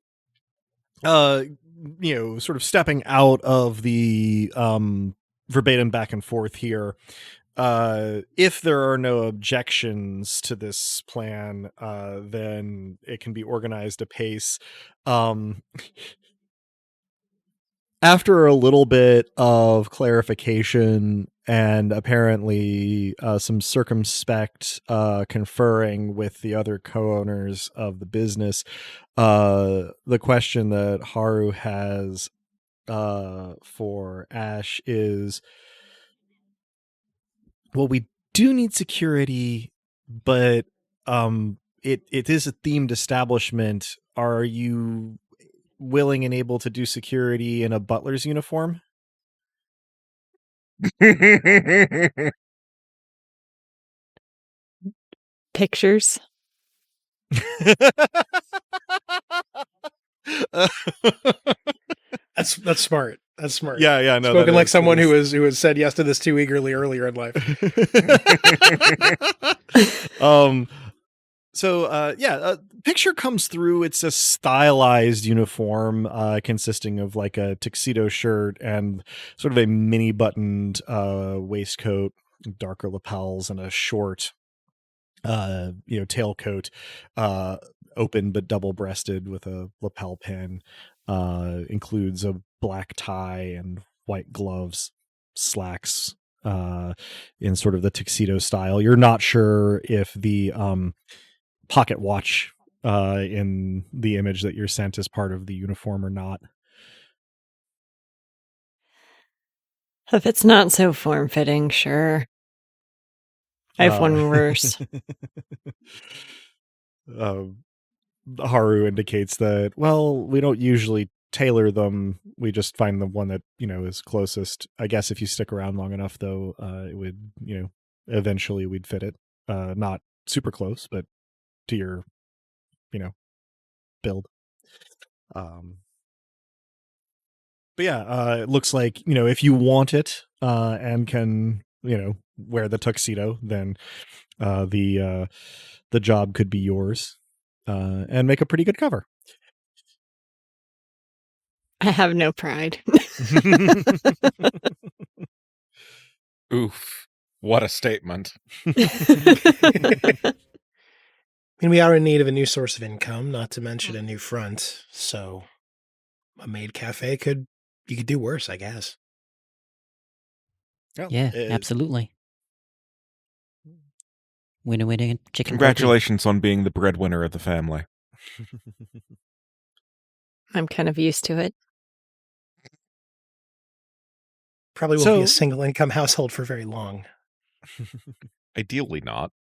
sort of stepping out of the verbatim back and forth here, if there are no objections to this plan, then it can be organized apace. After a little bit of clarification and apparently some circumspect conferring with the other co-owners of the business, the question that Haru has for Ash is, well, we do need security, but it is a themed establishment. Are you willing and able to do security in a butler's uniform? Pictures. That's smart. That's smart. Yeah. No, spoken like someone who has said yes to this too eagerly earlier in life. Picture comes through. It's a stylized uniform consisting of like a tuxedo shirt and sort of a mini buttoned waistcoat, darker lapels, and a short tailcoat, open but double breasted with a lapel pin. Includes a black tie and white gloves, slacks, in sort of the tuxedo style. You're not sure if the pocket watch in the image that you're sent is part of the uniform or not. If it's not so form-fitting, sure. I have one worse. Haru indicates that, well, we don't usually tailor them. We just find the one that, is closest. I guess if you stick around long enough, though, it would, eventually we'd fit it. Not super close, but to your, build. But yeah, it looks like, if you want it and can, wear the tuxedo, then the job could be yours and make a pretty good cover. I have no pride. Oof. What a statement. I mean, we are in need of a new source of income, not to mention a new front. So a maid cafe you could do worse, I guess. Yeah, absolutely. Winner, chicken. Congratulations on being the breadwinner of the family. I'm kind of used to it. Probably won't be a single income household for very long. Ideally not.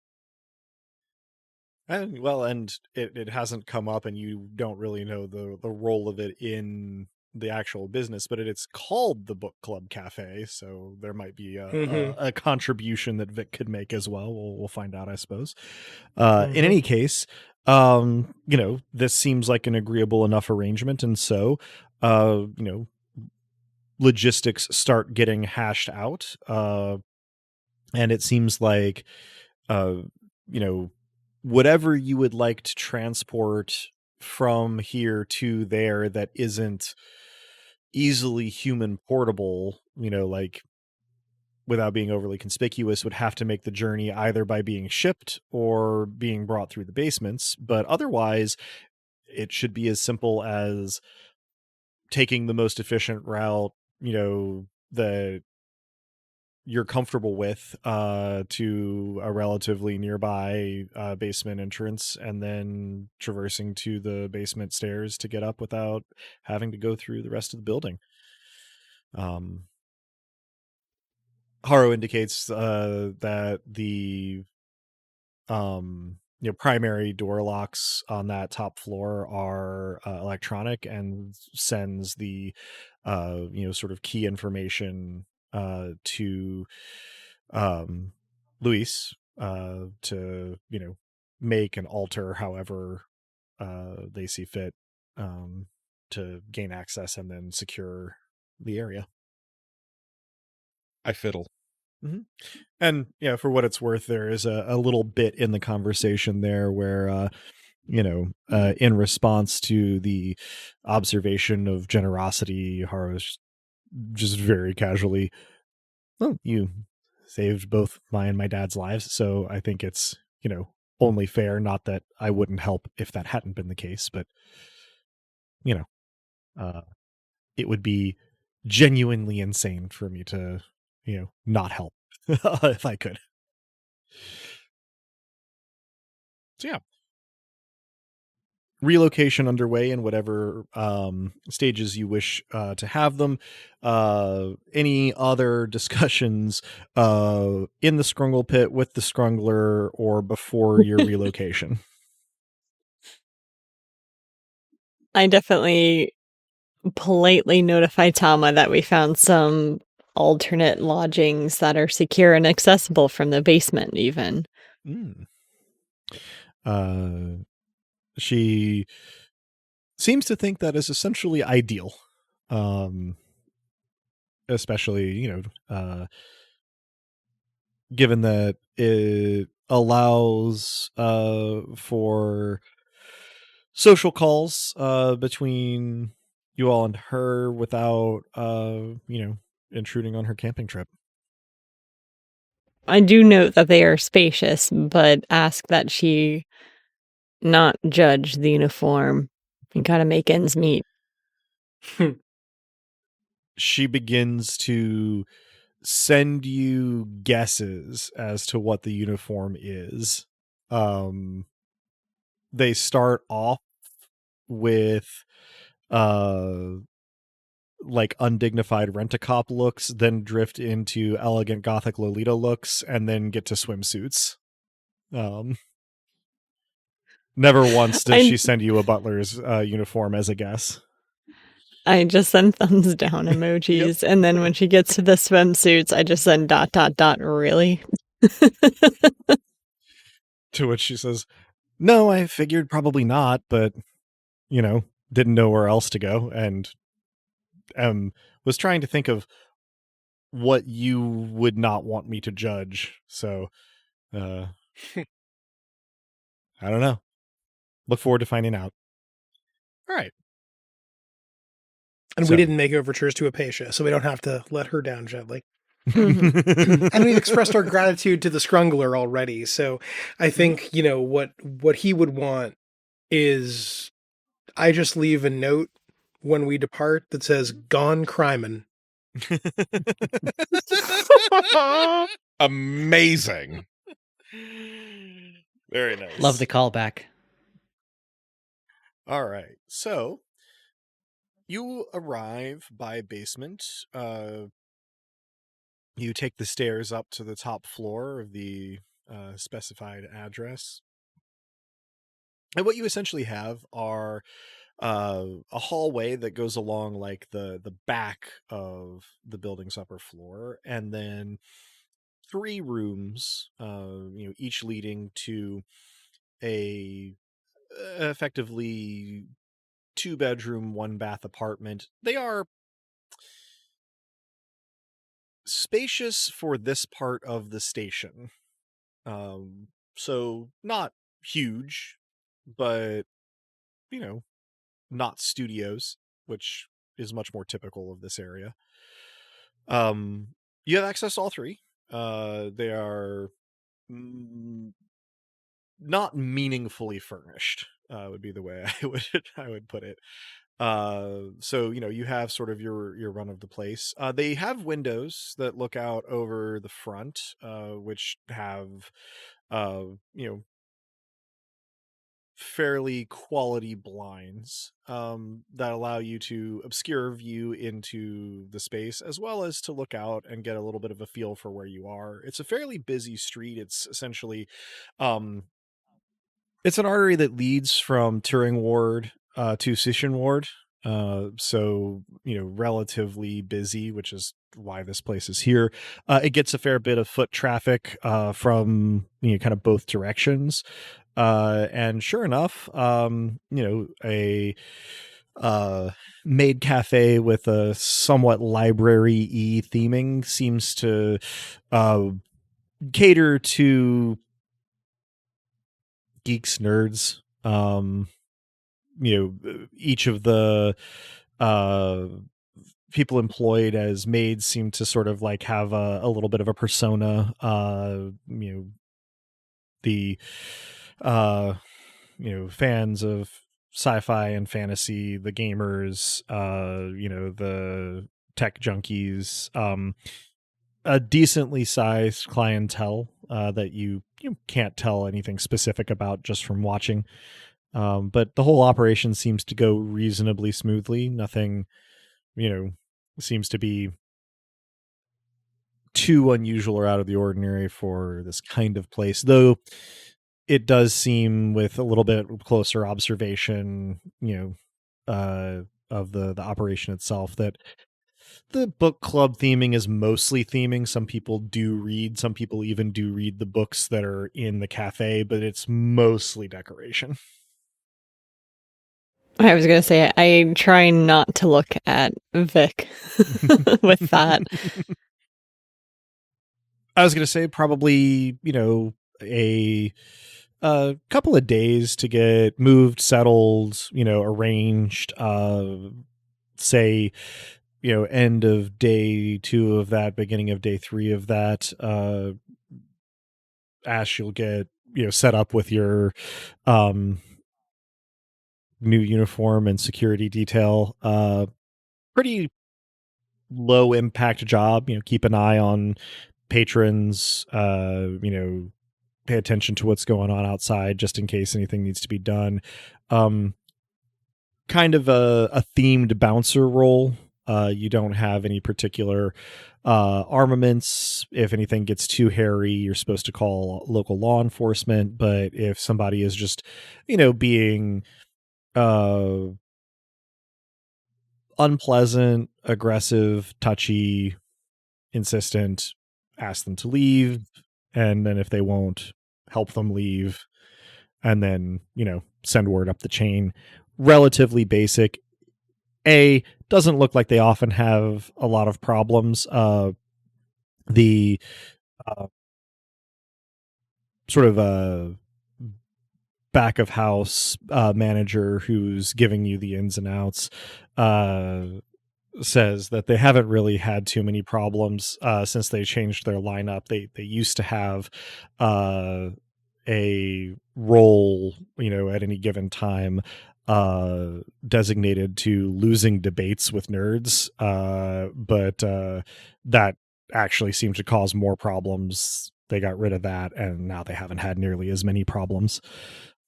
And it hasn't come up, and you don't really know the role of it in the actual business, but it's called the Book Club Cafe, so there might be a contribution that Vic could make as well. We'll find out, I suppose. In any case, this seems like an agreeable enough arrangement, and so logistics start getting hashed out, and it seems like whatever you would like to transport from here to there that isn't easily human portable, like without being overly conspicuous, would have to make the journey either by being shipped or being brought through the basements. But otherwise, it should be as simple as taking the most efficient route, that you're comfortable with, to a relatively nearby basement entrance, and then traversing to the basement stairs to get up without having to go through the rest of the building. Haro indicates that the primary door locks on that top floor are electronic, and sends the sort of key information to Luis to make and alter however they see fit, to gain access and then secure the area. I fiddle. Mm-hmm. And for what it's worth, there is a little bit in the conversation there where in response to the observation of generosity, Haru's just very casually, well, you saved both my and my dad's lives, so I think it's only fair. Not that I wouldn't help if that hadn't been the case, but it would be genuinely insane for me to not help if I could. So yeah, relocation underway in whatever stages you wish to have them. Any other discussions in the Scrungle Pit with the Scrungler or before your relocation? I definitely politely notify Tama that we found some alternate lodgings that are secure and accessible from the basement even. She seems to think that is essentially ideal, especially given that it allows for social calls between you all and her without intruding on her camping trip. I do note that they are spacious, but ask that she not judge the uniform. You gotta make ends meet. She begins to send you guesses as to what the uniform is. They start off with like undignified rent-a-cop looks, then drift into elegant gothic Lolita looks, and then get to swimsuits. Never once does she send you a butler's uniform as a guess. I just send thumbs down emojis, and then when she gets to the swimsuits, I just send ... really? To which she says, no, I figured probably not, but, didn't know where else to go, and was trying to think of what you would not want me to judge, so I don't know. Look forward to finding out. All right. And we didn't make overtures to Apatia, so we don't have to let her down gently. And we've expressed our gratitude to the Scrungler already, so I think, what he would want is I just leave a note when we depart that says, gone crimin'. Amazing. Very nice. Love the callback. All right. So you arrive by basement. You take the stairs up to the top floor of the specified address. And what you essentially have are a hallway that goes along like the back of the building's upper floor, and then 3 rooms, each leading to a effectively 2-bedroom, 1-bath apartment. They are spacious for this part of the station. So not huge, but not studios, which is much more typical of this area. You have access to all 3. They are not meaningfully furnished, would be the way I would put it. So you have sort of your run of the place. They have windows that look out over the front, which have fairly quality blinds that allow you to obscure view into the space, as well as to look out and get a little bit of a feel for where you are. It's a fairly busy street. It's essentially it's an artery that leads from Turing Ward to Sishin Ward. So relatively busy, which is why this place is here. It gets a fair bit of foot traffic from kind of both directions. And sure enough, a maid cafe with a somewhat library-y theming seems to cater to geeks, nerds. Each of the people employed as maids seem to sort of like have a little bit of a persona. The fans of sci-fi and fantasy, the gamers, the tech junkies, a decently sized clientele that you can't tell anything specific about just from watching. But the whole operation seems to go reasonably smoothly. Nothing, seems to be too unusual or out of the ordinary for this kind of place, though it does seem, with a little bit closer observation, of the operation itself, that the book club theming is mostly theming. Some people do read, some people even do read the books that are in the cafe, but it's mostly decoration. I was going to say, I try not to look at Vic with that. I was going to say probably, a couple of days to get moved, settled, arranged, say, end of day 2 of that, beginning of day 3 of that. Ash, you'll get, set up with your new uniform and security detail. Pretty low impact job. Keep an eye on patrons, pay attention to what's going on outside just in case anything needs to be done. Kind of a themed bouncer role. You don't have any particular armaments. If anything gets too hairy, you're supposed to call local law enforcement. But if somebody is just, being unpleasant, aggressive, touchy, insistent, ask them to leave. And then if they won't, help them leave. And then, send word up the chain. Relatively basic. Doesn't look like they often have a lot of problems. The sort of back of house manager who's giving you the ins and outs says that they haven't really had too many problems since they changed their lineup. They used to have a role, at any given time designated to losing debates with nerds, but that actually seemed to cause more problems. They got rid of that, and now they haven't had nearly as many problems.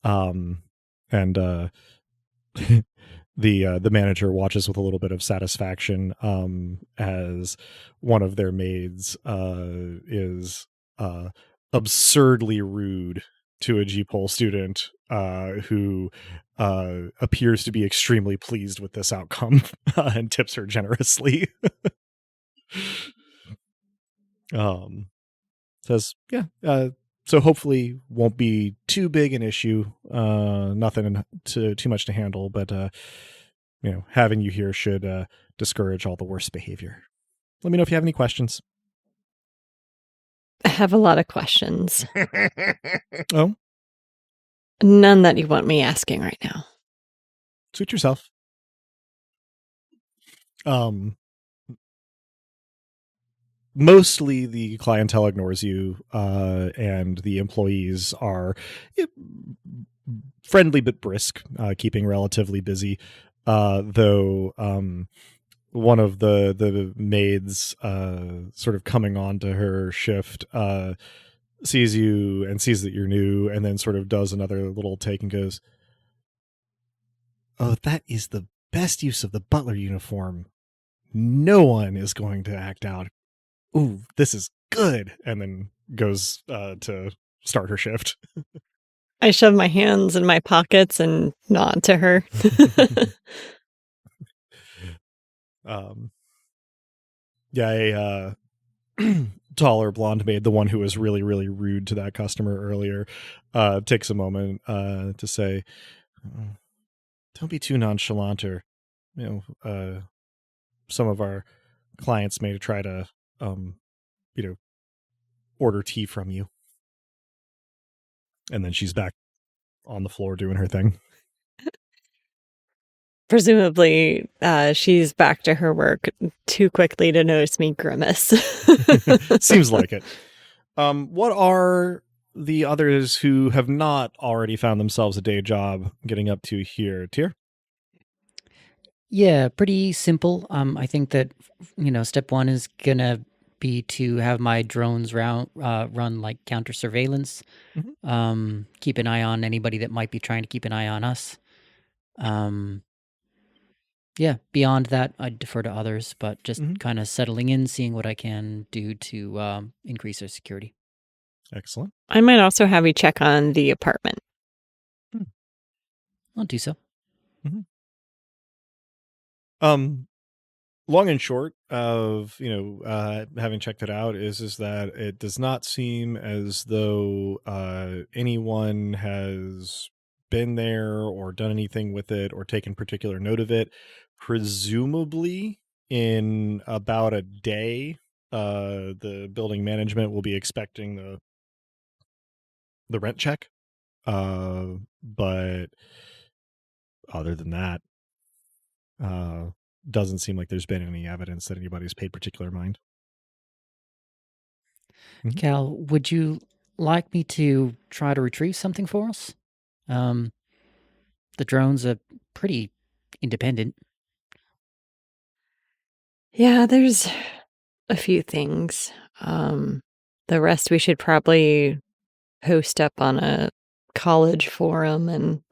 And the manager watches with a little bit of satisfaction as one of their maids is absurdly rude to a G-Pol student who appears to be extremely pleased with this outcome and tips her generously. Says, so hopefully won't be too big an issue. Nothing too much to handle, but having you here should discourage all the worst behavior. Let me know if you have any questions. I have a lot of questions. Oh, None that you want me asking right now. suit yourself. Mostly the clientele ignores you, and the employees are friendly but brisk, keeping relatively busy. Though one of the maids, sort of coming on to her shift, sees you and sees that you're new, and then sort of does another little take and goes, "Oh, that is the best use of the butler uniform. No one is going to act out. Ooh, this is good," and then goes to start her shift. I shove my hands in my pockets and nod to her. A taller blonde maid, the one who was really, really rude to that customer earlier, takes a moment to say, "Don't be too nonchalant, or some of our clients may try to order tea from you." And then she's back on the floor doing her thing. Presumably, she's back to her work too quickly to notice me grimace. Seems like it. What are the others who have not already found themselves a day job getting up to here, Tyr? Yeah, pretty simple. I think that step one is gonna be to have my drones run like counter surveillance. Keep an eye on anybody that might be trying to keep an eye on us. Yeah, beyond that, I'd defer to others, but just kind of settling in, seeing what I can do to increase our security. Excellent. I might also have you check on the apartment. I'll do so. Long and short of having checked it out is that it does not seem as though anyone has been there or done anything with it or taken particular note of it. Presumably in about a day, the building management will be expecting the rent check, but other than that, doesn't seem like there's been any evidence that anybody's paid particular mind. Cal, would you like me to try to retrieve something for us? The drones are pretty independent. Yeah, there's a few things. The rest we should probably post up on a college forum and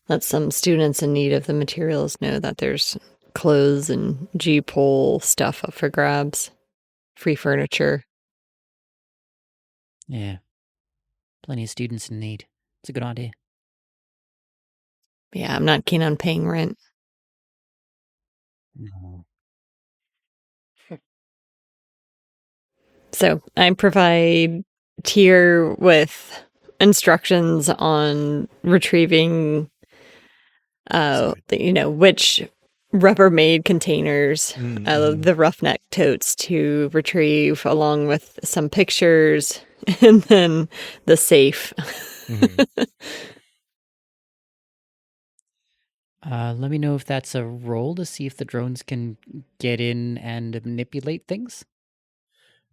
let some students in need of the materials know that there's clothes and G-pole stuff up for grabs. Free furniture. Yeah. Plenty of students in need. It's a good idea. Yeah, I'm not keen on paying rent. No. So I provide Tyr with instructions on retrieving, which Rubbermaid containers, the roughneck totes to retrieve, along with some pictures, and then the safe. Let me know if that's a roll to see if the drones can get in and manipulate things.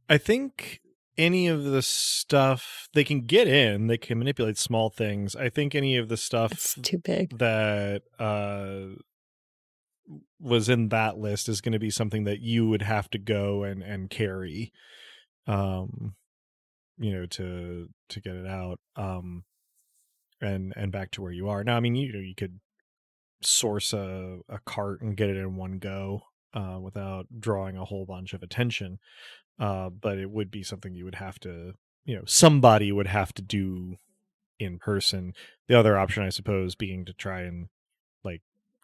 I think any of the stuff they can get in, they can manipulate small things. I think any of the stuff It's too big that was in that list is going to be something that you would have to go and carry, to get it out, and back to where you are now. I mean, you could source a cart and get it in one go, without drawing a whole bunch of attention, but it would be something you would have to somebody would have to do in person. The other option, I suppose, being to try and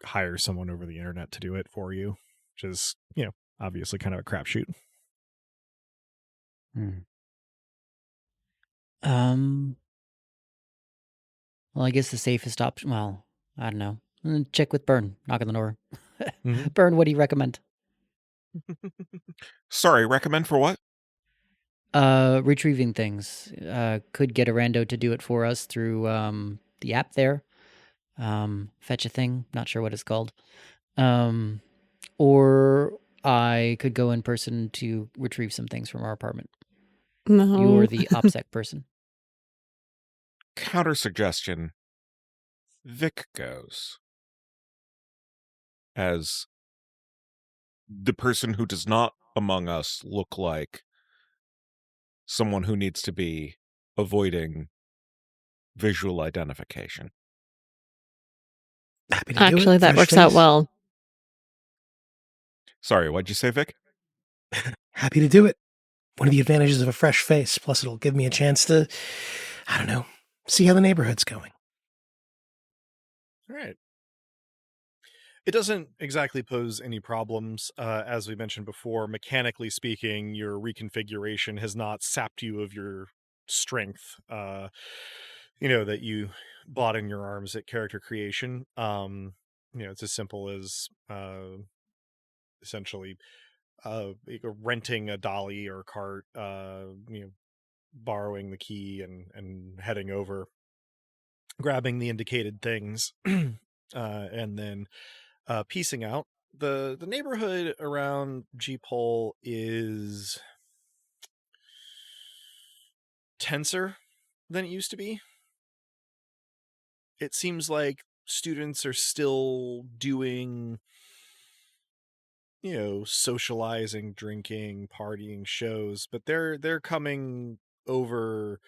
hire someone over the internet to do it for you, which is obviously kind of a crapshoot. Well, I guess the safest option. Well, I don't know. Check with Burn. Knock on the door. Mm-hmm. Burn, what do you recommend? Sorry, recommend for what? Retrieving things. Could get a rando to do it for us through the app there. Fetch a thing. Not sure what it's called. Or I could go in person to retrieve some things from our apartment. No. You're the OPSEC person. Counter suggestion. Vic goes as the person who does not among us look like someone who needs to be avoiding visual identification. Happy to do Actually, it. that Fresh works out face. well. Sorry, what'd you say, Vic? Happy to do it. One of the advantages of a fresh face. Plus, it'll give me a chance to, I don't know, see how the neighborhood's going. All right. It doesn't exactly pose any problems. As we mentioned before, mechanically speaking, your reconfiguration has not sapped you of your strength, that you bought in your arms at character creation. It's as simple as essentially renting a dolly or cart, borrowing the key and heading over, grabbing the indicated things, and then piecing out. The neighborhood around Jeep-Hole is tenser than it used to be. It seems like students are still doing socializing, drinking, partying, shows, but they're coming over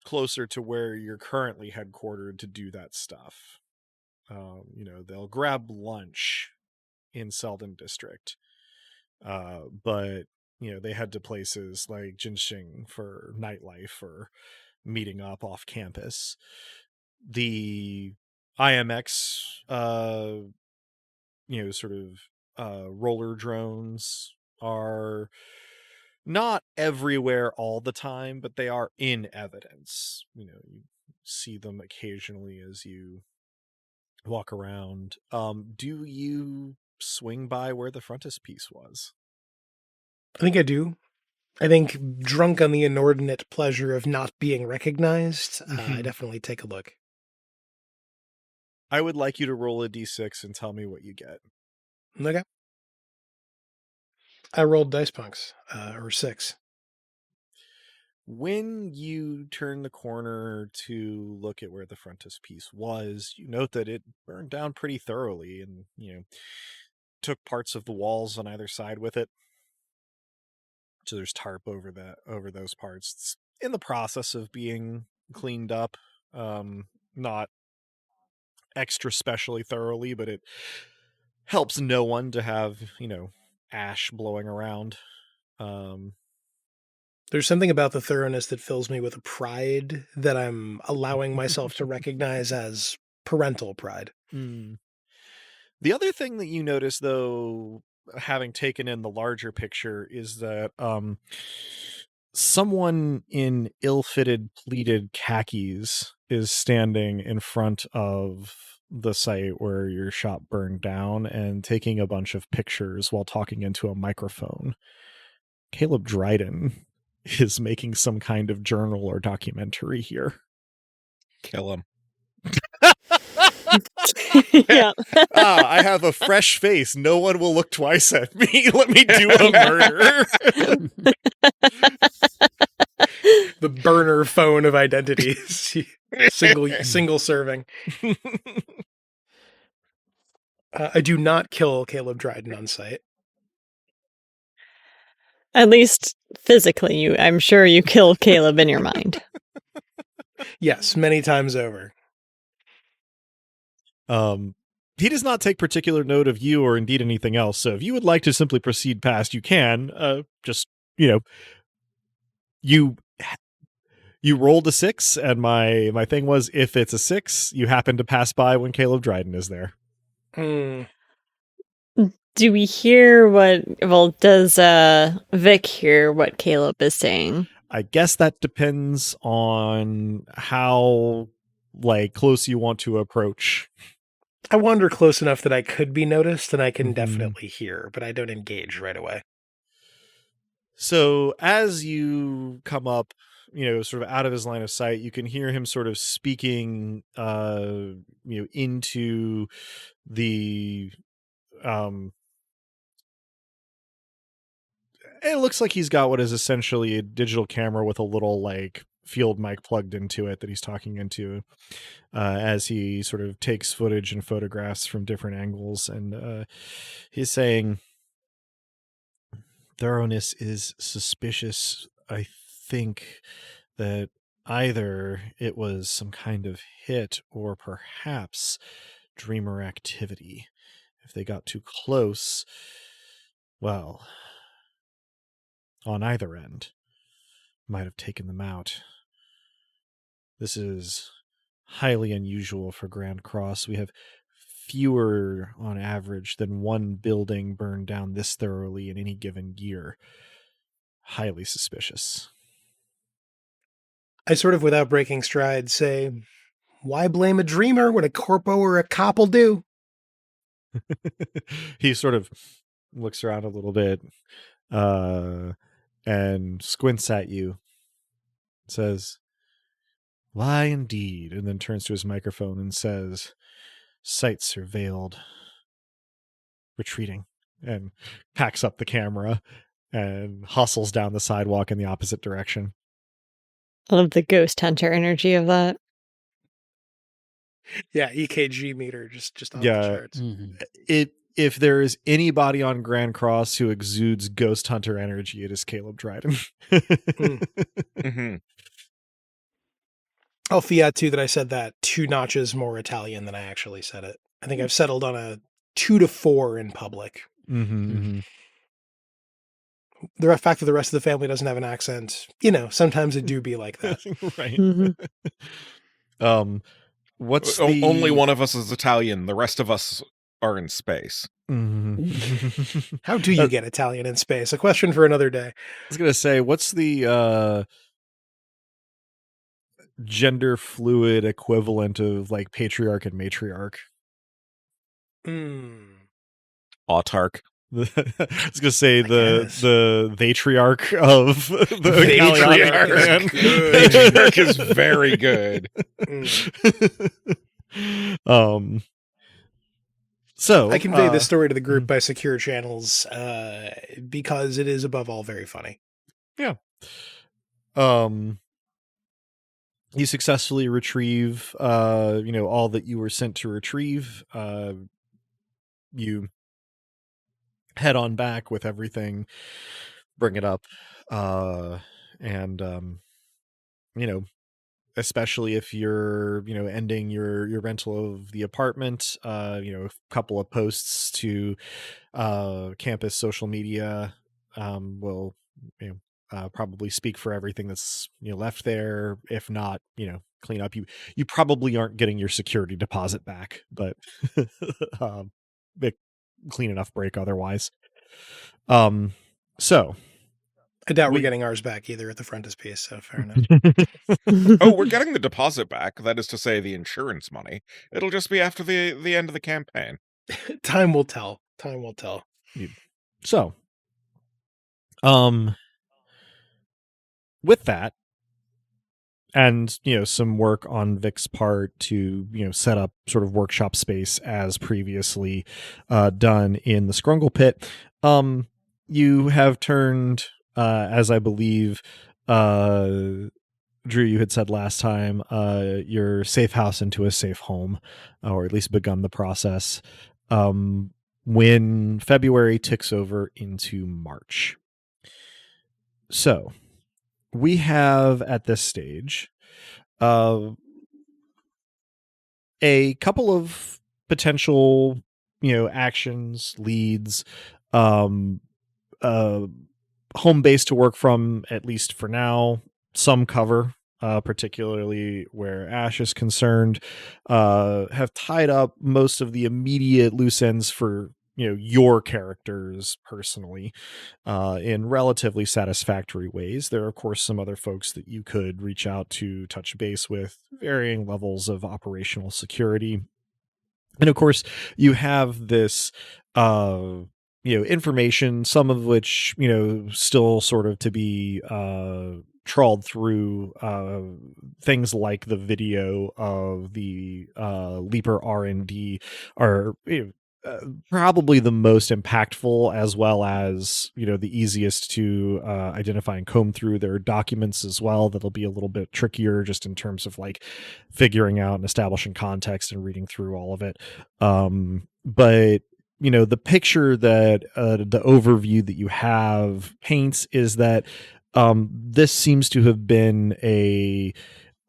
closer to where you're currently headquartered to do that stuff. They'll grab lunch in Selden District, but they head to places like Jinxing for nightlife or meeting up off campus. The IMX roller drones are not everywhere all the time, but they are in evidence. You see them occasionally as you walk around. Do you swing by where the frontispiece was? I think I do. I think drunk on the inordinate pleasure of not being recognized, I definitely take a look. I would like you to roll a d6 and tell me what you get. Okay. I rolled dice punks, or 6. When you turn the corner to look at where the frontispiece was, you note that it burned down pretty thoroughly and, took parts of the walls on either side with it. So there's tarp over those parts. It's in the process of being cleaned up. Not extra specially thoroughly, but it helps no one to have, ash blowing around. There's something about the thoroughness that fills me with a pride that I'm allowing myself to recognize as parental pride. The other thing that you notice, though, having taken in the larger picture, is that someone in ill-fitted pleated khakis is standing in front of the site where your shop burned down and taking a bunch of pictures while talking into a microphone. Caleb Dryden is making some kind of journal or documentary here. Kill him. Yeah. I have a fresh face. No one will look twice at me. Let me do a murder. The burner phone of identities. single serving. I do not kill Caleb Dryden on sight. At least physically, I'm sure you kill Caleb in your mind. Yes, many times over. He does not take particular note of you or indeed anything else. So if you would like to simply proceed past, you can. Just, you rolled a 6, and my thing was, if it's a 6, you happen to pass by when Caleb Dryden is there. Do we hear does Vic hear what Caleb is saying? I guess that depends on how close you want to approach. I wander close enough that I could be noticed, and I can Mhm. definitely hear, but I don't engage right away. So as you come up, sort of out of his line of sight, you can hear him sort of speaking, into the, it looks like he's got what is essentially a digital camera with a little field mic plugged into it that he's talking into, as he sort of takes footage and photographs from different angles. And he's saying, thoroughness is suspicious. I think that either it was some kind of hit or perhaps dreamer activity. If they got too close, well, on either end, might have taken them out. This is highly unusual for Grand Cross. We have fewer on average than one building burned down this thoroughly in any given year. Highly suspicious. I sort of, without breaking stride, say, why blame a dreamer when a corpo or a cop will do? He sort of looks around a little bit and squints at you, says, why indeed, and then turns to his microphone and says, site surveilled, retreating, and packs up the camera and hustles down the sidewalk in the opposite direction. I love the ghost hunter energy of that. Yeah, EKG meter just off Yeah. the charts. Mhm. If there is anybody on Grand Cross who exudes ghost hunter energy, it is Caleb Dryden. Mhm. I'll fiat too that I said that 2 notches more Italian than I actually said it. I think I've settled on a 2 to 4 in public. Mm-hmm. The fact that the rest of the family doesn't have an accent, sometimes it do be like that. Right. Mhm. What's Only one of us is Italian. The rest of us are in space. Mhm. How do you get Italian in space? A question for another day. I was gonna say, what's the gender fluid equivalent of patriarch and matriarch? Autarch. I was gonna say guess. the matriarch of the Matriarch Italian is clan. good. Matriarch is very good. So I convey this story to the group by secure channels because it is above all very funny. Yeah. You successfully retrieve all that you were sent to retrieve. You head on back with everything, bring it up, and especially if you're ending your rental of the apartment, a couple of posts to campus social media will probably speak for everything that's left there. If not, clean up. You probably aren't getting your security deposit back, but big clean enough break otherwise. So I doubt we're getting ours back either at the frontispiece, so fair enough. Oh, we're getting the deposit back. That is to say, the insurance money. It'll just be after the end of the campaign. Time will tell. Time will tell. So, with that, and some work on Vic's part to set up sort of workshop space as previously done in the Scrungle Pit, you have turned, as I believe Drew, you had said last time, your safe house into a safe home, or at least begun the process, when February ticks over into March. So we have at this stage a couple of potential, actions, leads, home base to work from, at least for now, some cover, particularly where Ash is concerned, have tied up most of the immediate loose ends for your characters personally, in relatively satisfactory ways. There are, of course, some other folks that you could reach out to touch base with, varying levels of operational security. And of course, you have this, information, some of which, still sort of to be trawled through, things like the video of the Leaper R&D are probably the most impactful, as well as the easiest to identify and comb through. Their documents as well that'll be a little bit trickier, just in terms of like figuring out and establishing context and reading through all of it. But the picture that the overview that you have paints is that this seems to have been a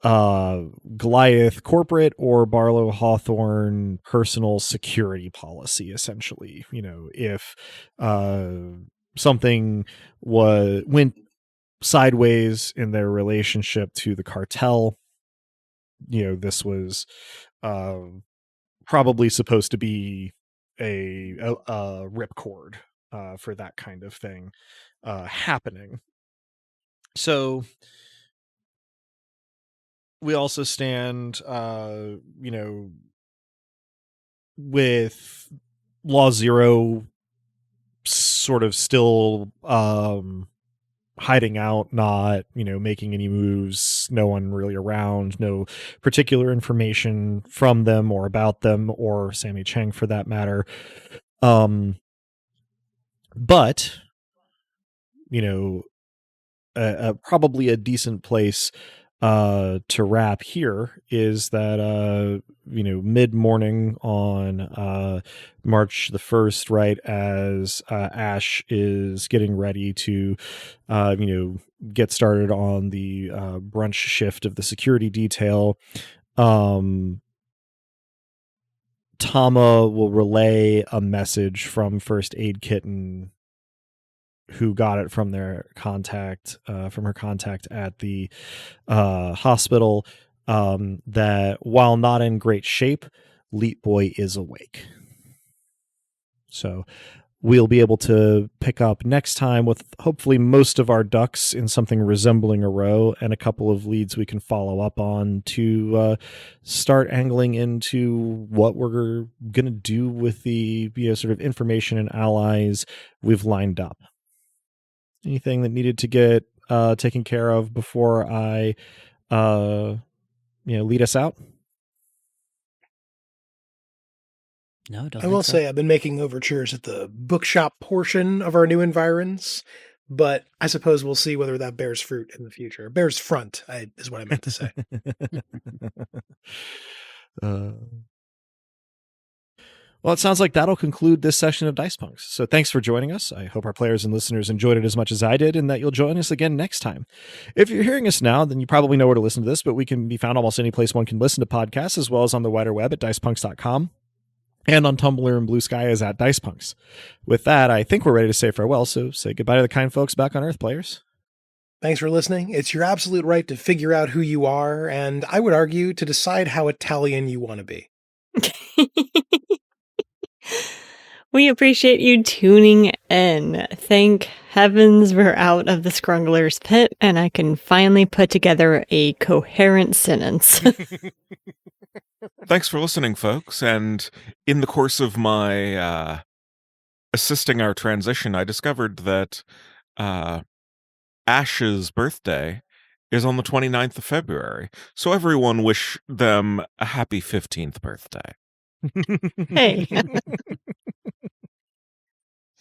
Goliath corporate or Barlow Hawthorne personal security policy, essentially. If something went sideways in their relationship to the cartel, this was probably supposed to be a ripcord for that kind of thing happening. So we also stand, with Law Zero sort of still hiding out, not, making any moves, no one really around, no particular information from them or about them, or Sammy Cheng for that matter. But, probably a decent place to wrap here is that mid-morning on March the 1st, right as Ash is getting ready to get started on the brunch shift of the security detail, Tama will relay a message from First Aid Kitten, who got it from their contact, from her contact at the hospital, that while not in great shape, Leap Boy is awake. So we'll be able to pick up next time with hopefully most of our ducks in something resembling a row, and a couple of leads we can follow up on to start angling into what we're going to do with the sort of information and allies we've lined up. Anything that needed to get taken care of before I lead us out? No, don't I will think so. say I've been making overtures at the bookshop portion of our new environs, but I suppose we'll see whether that bears fruit in the future. Bears front, is what I meant to say. Well, it sounds like that'll conclude this session of Dice Punks. So thanks for joining us. I hope our players and listeners enjoyed it as much as I did, and that you'll join us again next time. If you're hearing us now, then you probably know where to listen to this, but we can be found almost any place one can listen to podcasts, as well as on the wider web at dicepunks.com. And on Tumblr and Blue Sky is at Dicepunks. With that, I think we're ready to say farewell, so say goodbye to the kind folks back on Earth, players. Thanks for listening. It's your absolute right to figure out who you are, and I would argue to decide how Italian you want to be. We appreciate you tuning in. Thank heavens we're out of the Scrungler's Pit, and I can finally put together a coherent sentence. Thanks for listening, folks. And in the course of my assisting our transition, I discovered that Ash's birthday is on the 29th of February. So everyone wish them a happy 15th birthday. Hey.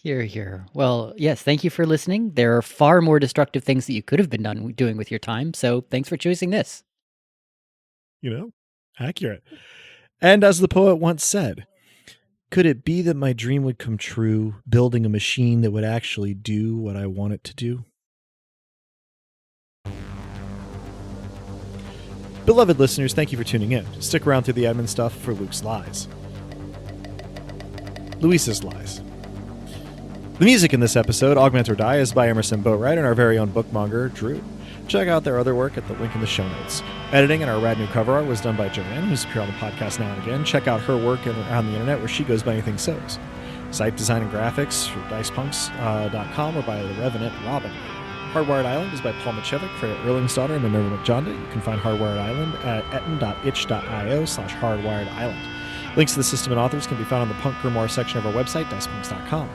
Here. Well, yes, thank you for listening. There are far more destructive things that you could have been doing with your time, so thanks for choosing this. Accurate. And as the poet once said, could it be that my dream would come true, building a machine that would actually do what I want it to do? Beloved listeners, thank you for tuning in. Stick around through the admin stuff for Luke's Lies. Luis's Lies. The music in this episode, Augment or Die, is by Emerson, Boatwright, and our very own bookmonger, Drew. Check out their other work at the link in the show notes. Editing and our rad new cover art was done by Joanne, who's appeared on the podcast now and again. Check out her work around the internet where she goes by anything so's. Site design and graphics through dicepunks.com or by the Revenant Robin. Hardwired Island is by Paul Machevic, Freya Erlingsdottir, and Minerva McJonda. You can find Hardwired Island at etten.itch.io/hardwiredisland. Links to the system and authors can be found on the Punk Grimoire section of our website, dicepunks.com.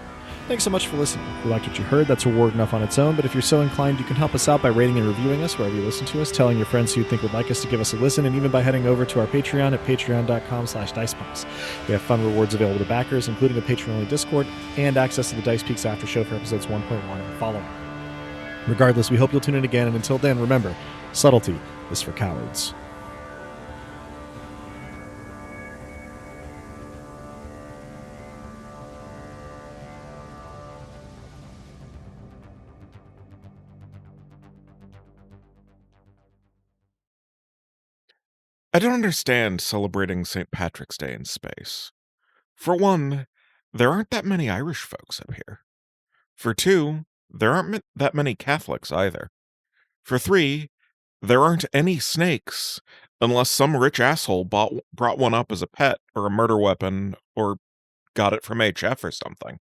Thanks so much for listening. If you liked what you heard, that's reward enough on its own, but if you're so inclined, you can help us out by rating and reviewing us wherever you listen to us, telling your friends who you think would like us to give us a listen, and even by heading over to our Patreon at patreon.com/dicepunks. We have fun rewards available to backers, including a patron-only Discord and access to the Dice Peaks After Show for episodes 1.1 and following. Regardless, we hope you'll tune in again, and until then, remember, subtlety is for cowards. I don't understand celebrating St. Patrick's Day in space. For one, there aren't that many Irish folks up here. For two, there aren't that many Catholics either. For three, there aren't any snakes, unless some rich asshole brought one up as a pet or a murder weapon or got it from HF or something.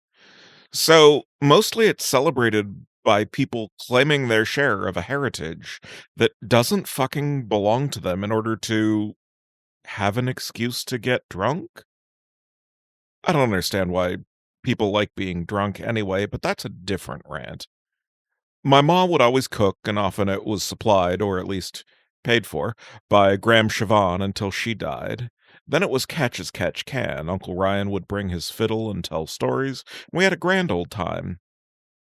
So, mostly it's celebrated by people claiming their share of a heritage that doesn't fucking belong to them in order to have an excuse to get drunk? I don't understand why people like being drunk anyway, but that's a different rant. My mom would always cook, and often it was supplied, or at least paid for, by Graham Siobhan until she died. Then it was catch as catch can. Uncle Ryan would bring his fiddle and tell stories, and we had a grand old time.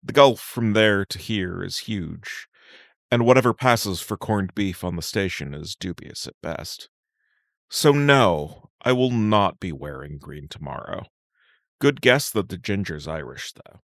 The gulf from there to here is huge, and whatever passes for corned beef on the station is dubious at best. So no, I will not be wearing green tomorrow. Good guess that the ginger's Irish, though.